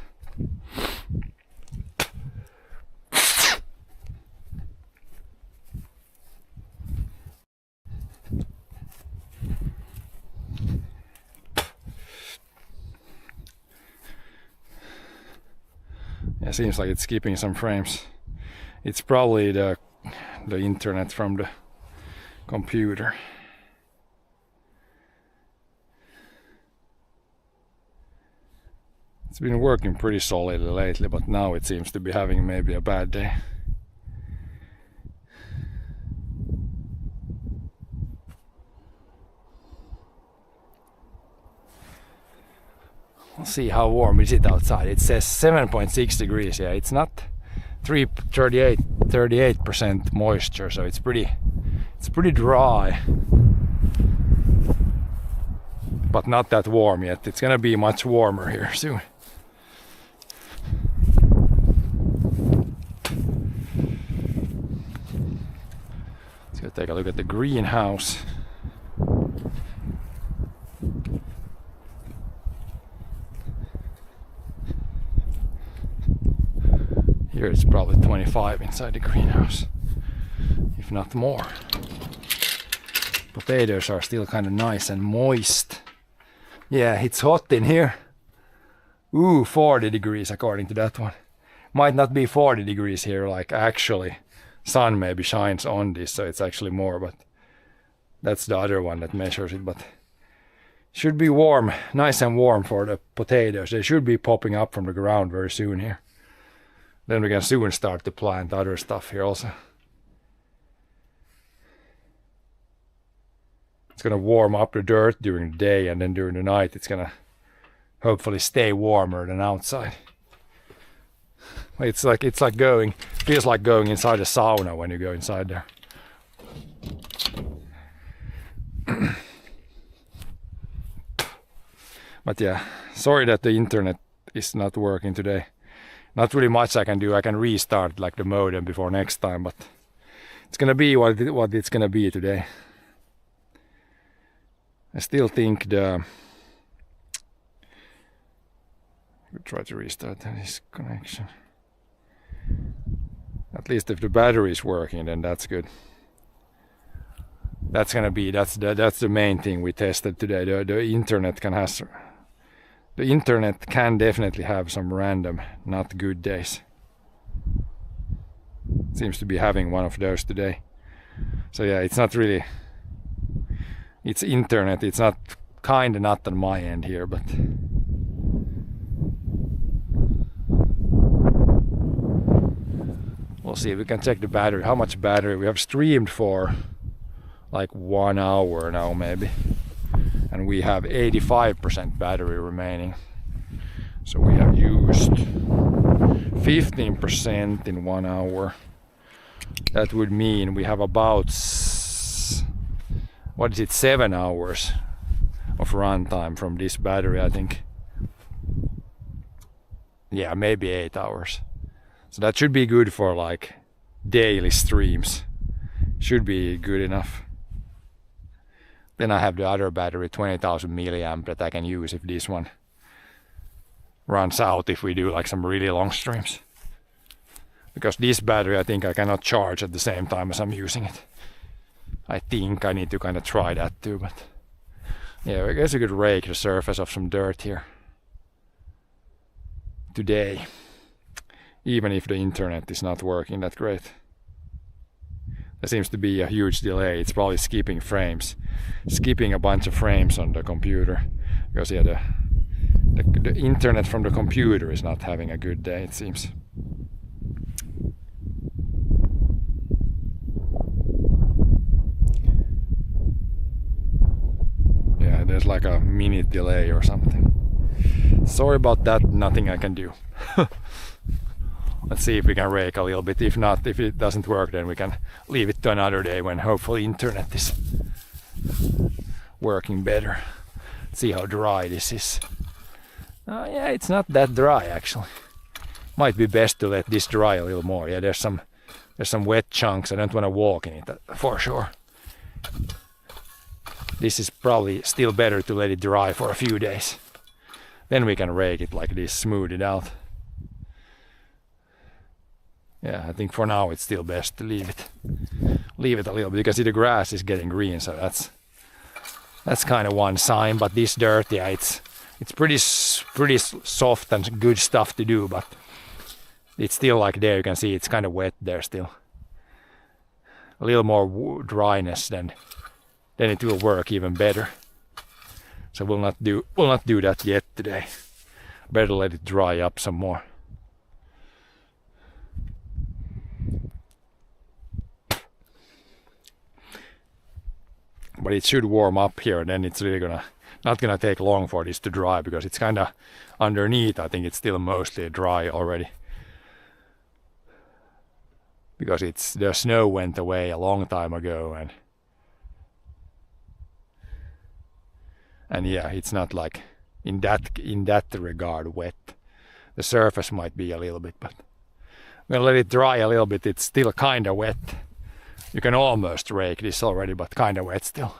Yeah, seems like it's skipping some frames. It's probably the internet from the computer. It's been working pretty solidly lately, but now it seems to be having maybe a bad day. We'll see how warm is it outside. It says 7.6 degrees. Yeah, it's not 38% moisture, so it's pretty dry, but not that warm yet. It's gonna be much warmer here soon. Let's go take a look at the greenhouse. Here it's probably 25 inside the greenhouse, if not more. Potatoes are still kind of nice and moist. Yeah, it's hot in here. Ooh, 40 degrees according to that one. Might not be 40 degrees here, like actually sun maybe shines on this, so it's actually more, but that's the other one that measures it. But should be warm, nice and warm for the potatoes. They should be popping up from the ground very soon here. Then we can soon start to plant other stuff here also. It's gonna warm up the dirt during the day, and then during the night it's gonna hopefully stay warmer than outside. It's like feels like going inside a sauna when you go inside there. But yeah, sorry that the internet is not working today. Not really much I can do. I can restart like the modem before next time, but it's gonna be what it's gonna be today. I still think we'll try to restart this connection. At least if the battery is working, then that's good. That's the main thing we tested today. The internet can definitely have some random not good days. Seems to be having one of those today. So yeah, it's not really, it's internet, it's not kinda not on my end here, but we'll see if we can check the battery. How much battery? We have streamed for like 1 hour now maybe. And we have 85% battery remaining. So we have used 15% in 1 hour. That would mean we have about, 7 hours of runtime from this battery, I think. Yeah, maybe 8 hours. So that should be good for like daily streams. Should be good enough. Then I have the other battery, 20,000 milliamp, that I can use if this one runs out, if we do like some really long streams. Because this battery I think I cannot charge at the same time as I'm using it. I think I need to kind of try that too, but yeah, I guess we could rake the surface of some dirt here today, even if the internet is not working that great. There seems to be a huge delay. It's probably skipping frames, skipping a bunch of frames on the computer, because yeah, the internet from the computer is not having a good day, it seems. Yeah, there's like a minute delay or something. Sorry about that, nothing I can do. Let's see if we can rake a little bit. If not, if it doesn't work, then we can leave it to another day when hopefully internet is working better. See how dry this is. Yeah, it's not that dry actually. might be best to let this dry a little more. Yeah, there's some wet chunks. I don't want to walk in it for sure. This is probably still better to let it dry for a few days. Then we can rake it like this, smooth it out. Yeah, I think for now it's still best to leave it a little bit. You can see the grass is getting green, so that's kind of one sign. But this dirt, yeah, it's pretty soft and good stuff to do, but it's still like there. You can see it's kind of wet there still. A little more dryness, then it will work even better. So we'll not do that yet today. Better let it dry up some more. But it should warm up here, and then it's really not gonna take long for this to dry, because it's kind of underneath. I think it's still mostly dry already, because the snow went away a long time ago, and yeah, it's not like in that regard wet. The surface might be a little bit, but we'll let it dry a little bit. It's still kind of wet. You can almost rake this already, but kind of wet still.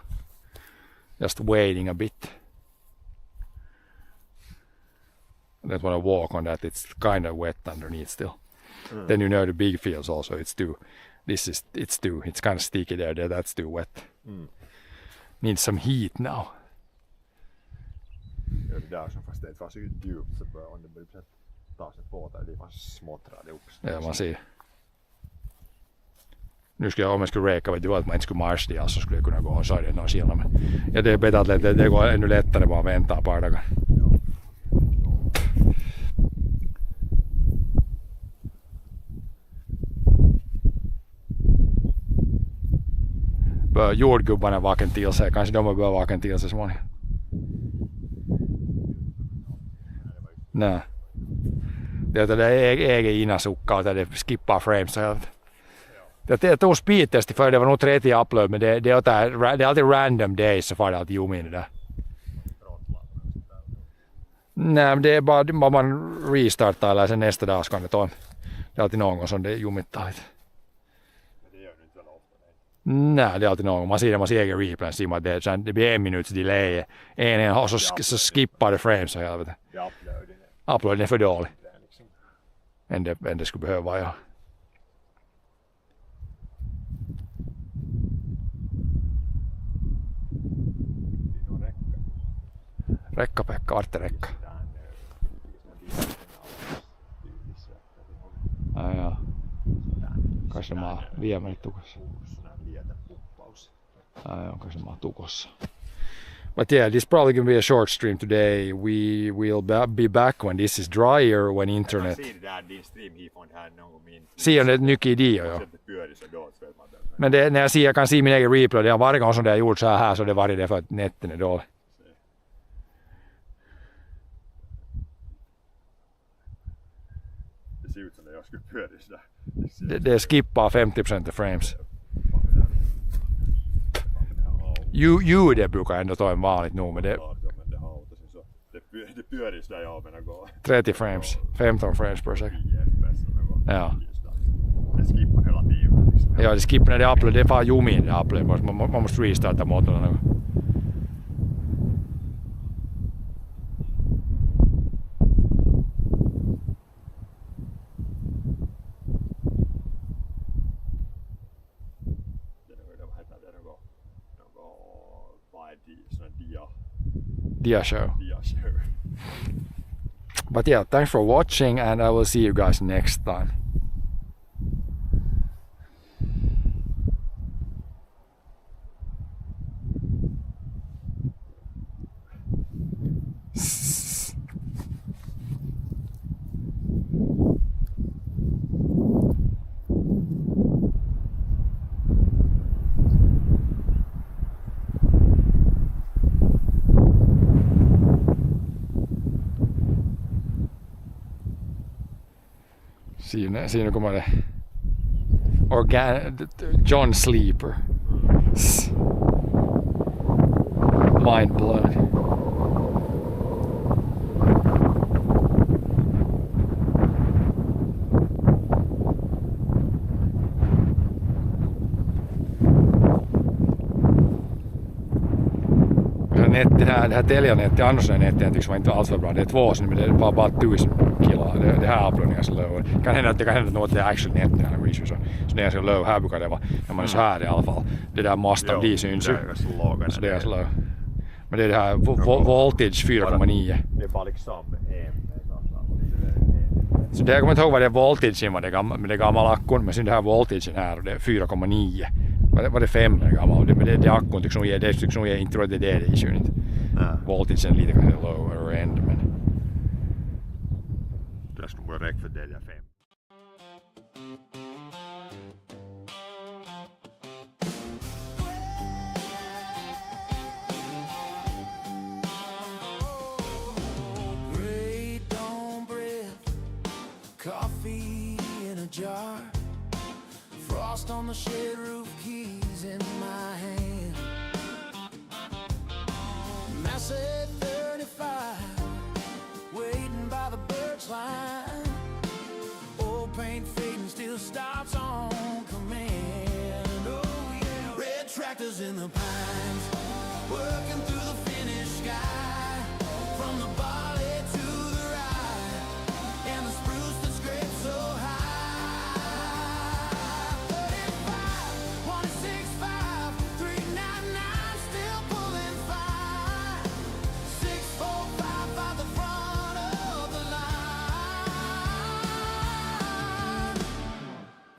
Just waiting a bit. I don't want to walk on that. It's kind of wet underneath still. Then you know the big fields also. It's kind of sticky there. That's too wet. Needs some heat now. Ja, det där som fast det var så djupt så börjar det bli ta sig på där det var småttrade också. Ja, man ser. Nu skulle om jag skulle reka, vet du att man inte skulle marscha det, alltså skulle jag kunna gå och så är det någon skillnad. Men ja, det är bättre att det går ännu lättare bara vänta ett par dagar. Bör jordgubbarna vakna till sig, kanske de bör vakna till sig småningom. Nej. Det är det egen inasukkaa, där det skippar frames. Det tog speedtesti för det var nog 30 upload, men det är alltid random days så far det alltid in det där. Nej, men det är bara man restartar eller sen nästa dag ska det ta. Det är alltid någon gång som det jumittar lite. Det gör det inte väl ofta. Nej, det är alltid någon gång. Man ser det man ser egen replay, ser man det blir 1 minuts delay. Och så skippar det frames så jag vet. Uploaden är för dålig. Än det skulle behöva, ja. Rekka-Pekka, Artte-Rekka. Ja. Kanske mä viemärit tukossa. Kanske mä tukossa. But yeah, this is probably going to be a short stream today. We will be back when this is drier, when internet... Se om det är mycket idéer, ja. Men det, när jag kan se min egen replay, det är varje gång som det har gjort så här så det var det för att netten är dålig. Det ser ut som det jag skulle pyöra sådär. Det skippar 50% av frames. Ljudet brukar ändå ta en vanligt nog, men det... Det pyörii sådär ja, men går... 30 frames, 15 frames per second. Ja. Det skippar hela tiden. Liksom. Ja, det skippar när det upload, det är bara jumin det upload. Man måste restarta motorn nu. Dia show. But yeah, thanks for watching, and I will see you guys next time. Siinä kommer det John Sleeper. Mind blown. det här Telia-nätet och Andersson-nätet tycks vara inte alls för bra. Det är 2 men det är bara 1000 kilo. Det här uploadningen är så low. Det kan hända att något är actually nätet här issue, så det är så low. Här brukar det vara, när man är så här i alla fall. Det där mastan, de syns ju. Så det är så low. Men det är det här voltage 4,9. Det är bara liksom Så det jag kommer inte ihåg vad det är voltagen var med det gamla akkun, men sen det här voltagen här och det är 4,9. Var det 5 är gammal, men det akkun tycks nog ge, inte tror att det är det issue inte. Voltagen är lite kanske lower end, men det skulle vara rätt för det där 5. Great dawn bread, coffee in a jar, frost on the shed roof, keys in my hand. Massive 35, waiting by the birch line. Old paint fading, still starts on command. Oh yeah, red tractors in the pines, working through the finished sky. From the barley to the rye, and the spruce that scrapes so high. 35, 165, 399, still pulling fire. 645 by the front of the line.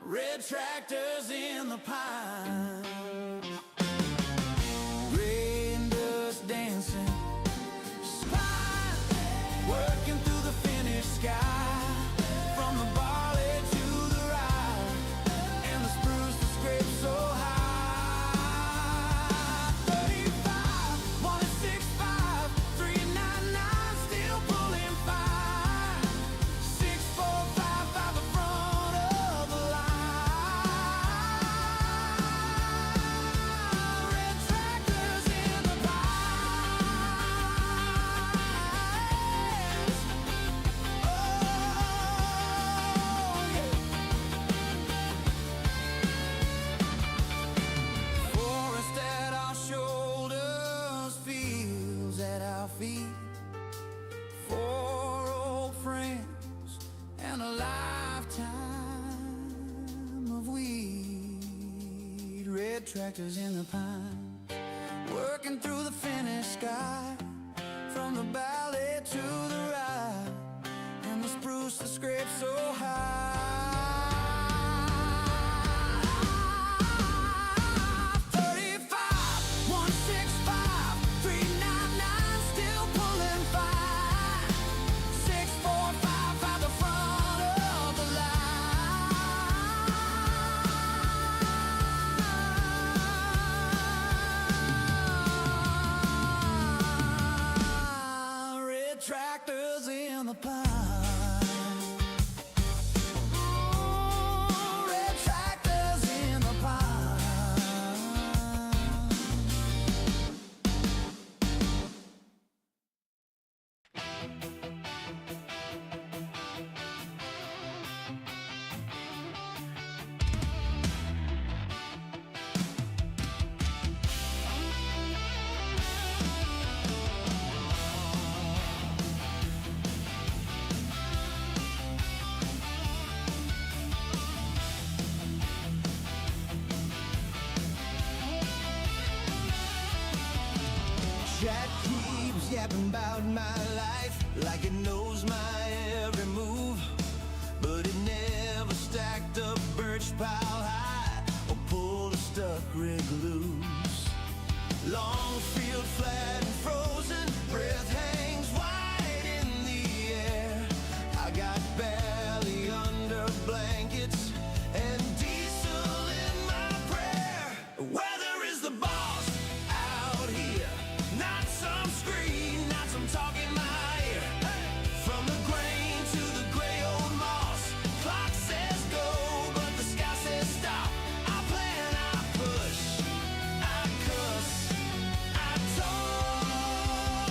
Red tractors in the pine. Rain dust dancing, working through the finished sky. From the barley to the rye, and the spruce that scrapes so high. 35, 165, 399, still pulling fire. 645 by the front of the line. Red tractors in the pines. Forest at our shoulders, fields at our feet. 4 old friends and a lifetime of weed. Red tractors in the pines, working through the finished sky. From the valley to the rye, and the spruce that scrapes so high. 35, 165, 399, still pulling fire. 645 by the front of the line. Red tractors in the pine. Red tractors in the pine. Jack keeps yapping about my life like it knows my every move, but it never stacked up birch pile high or pulled a stuck rig loose. Long field flat and frozen, breath hangs wide in the air. I got belly under blankets and diesel in my prayer. Weather is the boss out here, not some screen, not some talk in my ear. From the grain to the gray old moss, clock says go, but the sky says stop. I plan, I push, I cuss, I talk.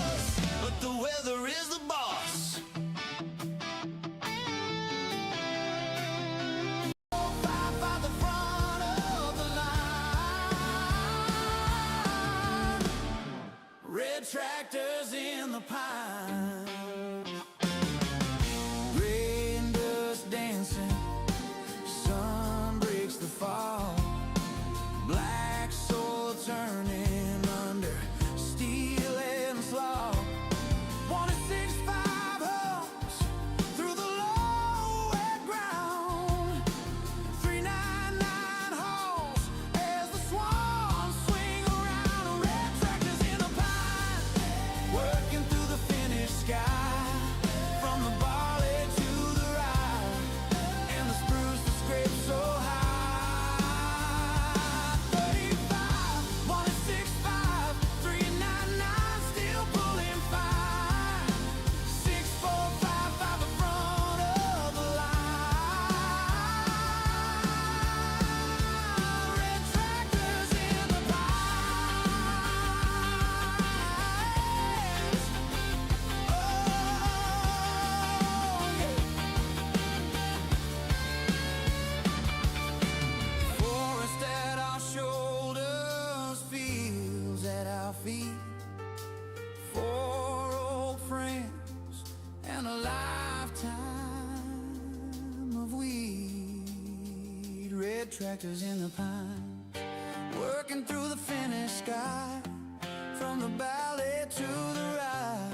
the pine. Rain dust dancing, sun breaks the fall. Black soil turning under steel and slaw. 165 holes through the low wet ground. 399 holes as the swans swing around. Red tractors in the pine, working through the finished sky. From the barley to the rye, and the spruce that scrapes so high. 35, 165, 399, still pulling fine. 6455 in front of the line. Red tractors in the pines. Forest at our shoulders, fields at our feet. 4 old friends and a lifetime of weed. Red tractors in the pine, working through the finished sky. From the valley to the rye,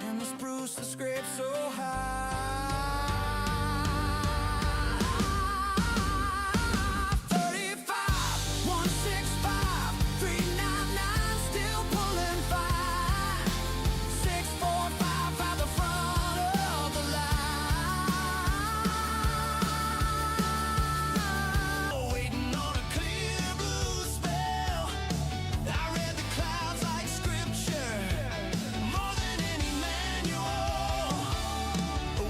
and the spruce that scrapes so high. 35, 165, 399, still pulling fine. 6455 the front of the line. Waiting on a clear blue spell. I read the clouds like scripture, more than any manual.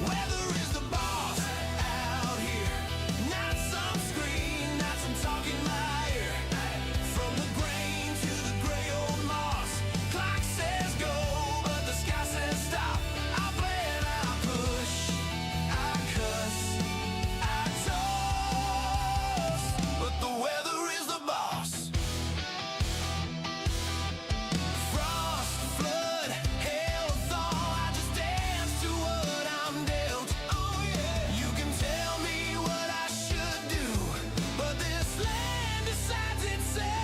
Weather is the boss out here, not some screen, not some talking my ear. From the grain to the gray old moss, clock says go, but the sky says stop. I plan, I push, I cuss, I toast, but the weather is the boss. Frost, flood, hail, thaw, I just dance to what I'm dealt. Oh yeah. You can tell me what I should do, but this land decides itself.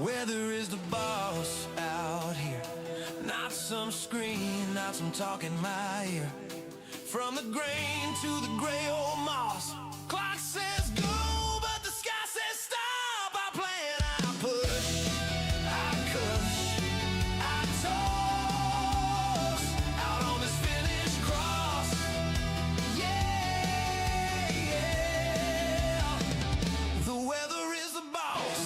Weather is the boss out here, not some screen, not some talking my ear. From the grain to the gray old moss, clock says go, but the sky says stop. I plan, I push, I cuss, I toss out on this finished cross. Yeah, yeah. The weather is the boss.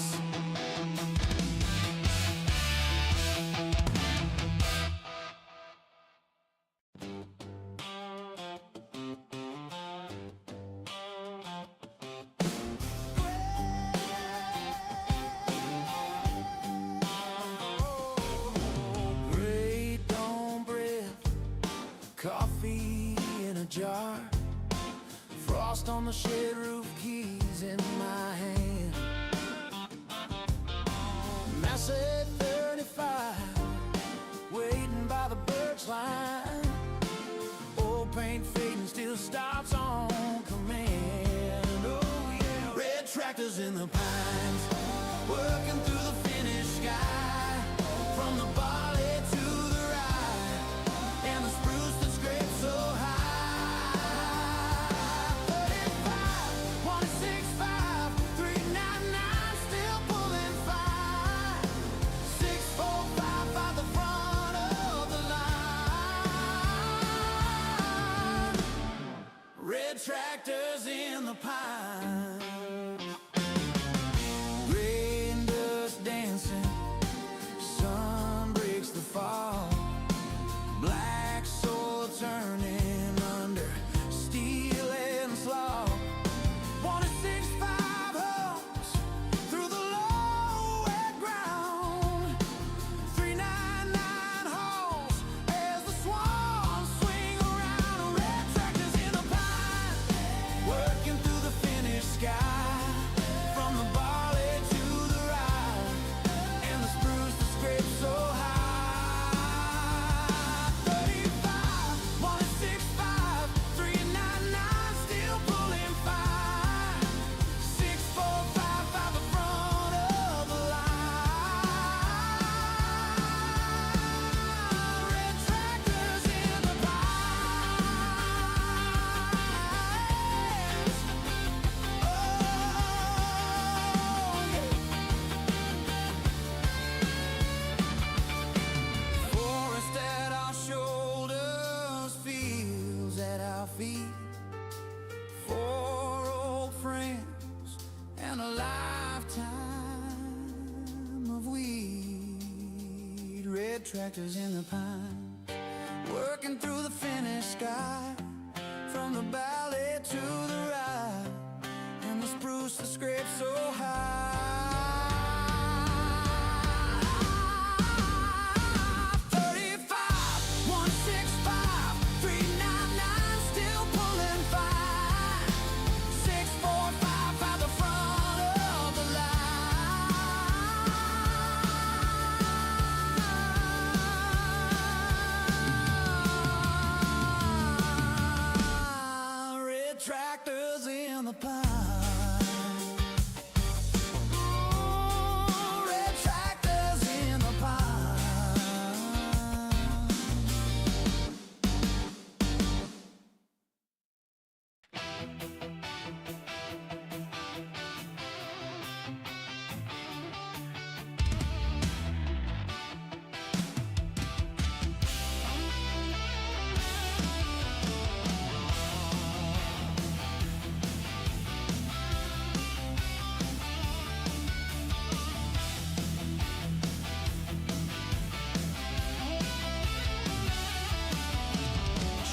Great dawn bread, coffee in a jar, frost on the shed roof, keys in my hand. Massey 35, waiting by the birch line. Old paint fading, still stops on command. Oh yeah. Red tractors in the pines, working through the finished sky. From the barley to the rye, and the spruce that scrapes so high. 35, 165, 399, still pulling fine. 6455 the front of the line. Red tractors in the pine. Rain dust dancing, sun breaks a lifetime of weed. Red tractors in the pine, working through the finished sky. From the valley to the ride, and the spruce that scrapes so high. 35, 165, 399, still pulling fine. 645 by the front of the line. Red tractors in the pine. Red tractors in the pine.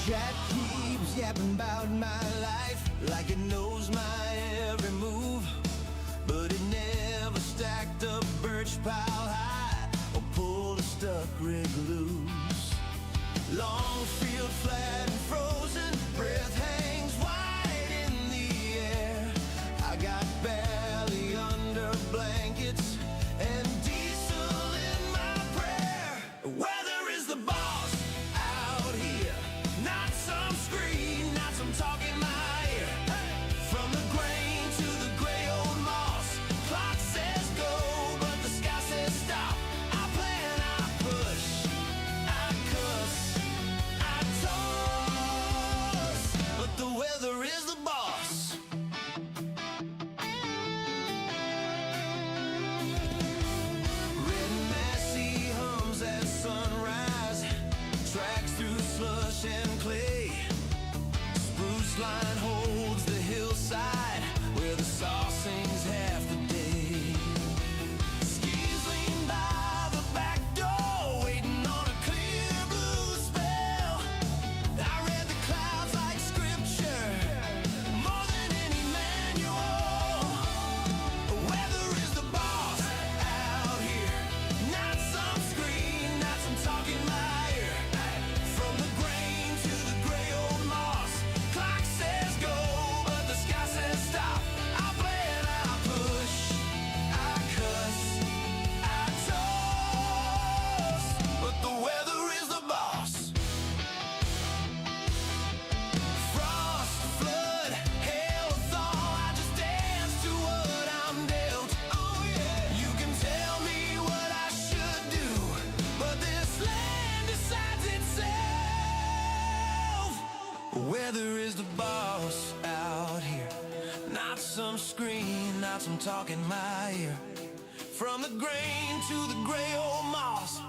Chat keeps yapping about my life like it knows my every move, but it never stacked a birch pile high or pulled a stuck rig loose. Long field flat and frozen, breath hangs wide in the air. I got belly under blankets and diesel in my prayer. Weather is the boss out here, not some screen, not some talking my ear. From the grain to the gray old moss, clock says go, but the sky says stop. I plan, I push, I cuss, I toss, but the weather is the boss. Red Massey hums at sunrise, tracks through slush and clay. Spruce line holds the hillside where the saw sings half the day. Skis lean by the back door, waiting on a clear blue spell. I read the clouds like scripture, more than any manual. Weather is the boss out here, not some screen, not some talking my ear. From the grain to the gray old moss, clock says go, but the sky says stop. I plan, I push, I cuss, I toss, but the weather is the boss. Frost, flood, hail, thaw, I just dance to what I'm dealt. Oh yeah, you can tell me what I should do, but this land decides itself. Weather is the boss out here, not some screen, not some talking my ear. From the grain to the gray old moss,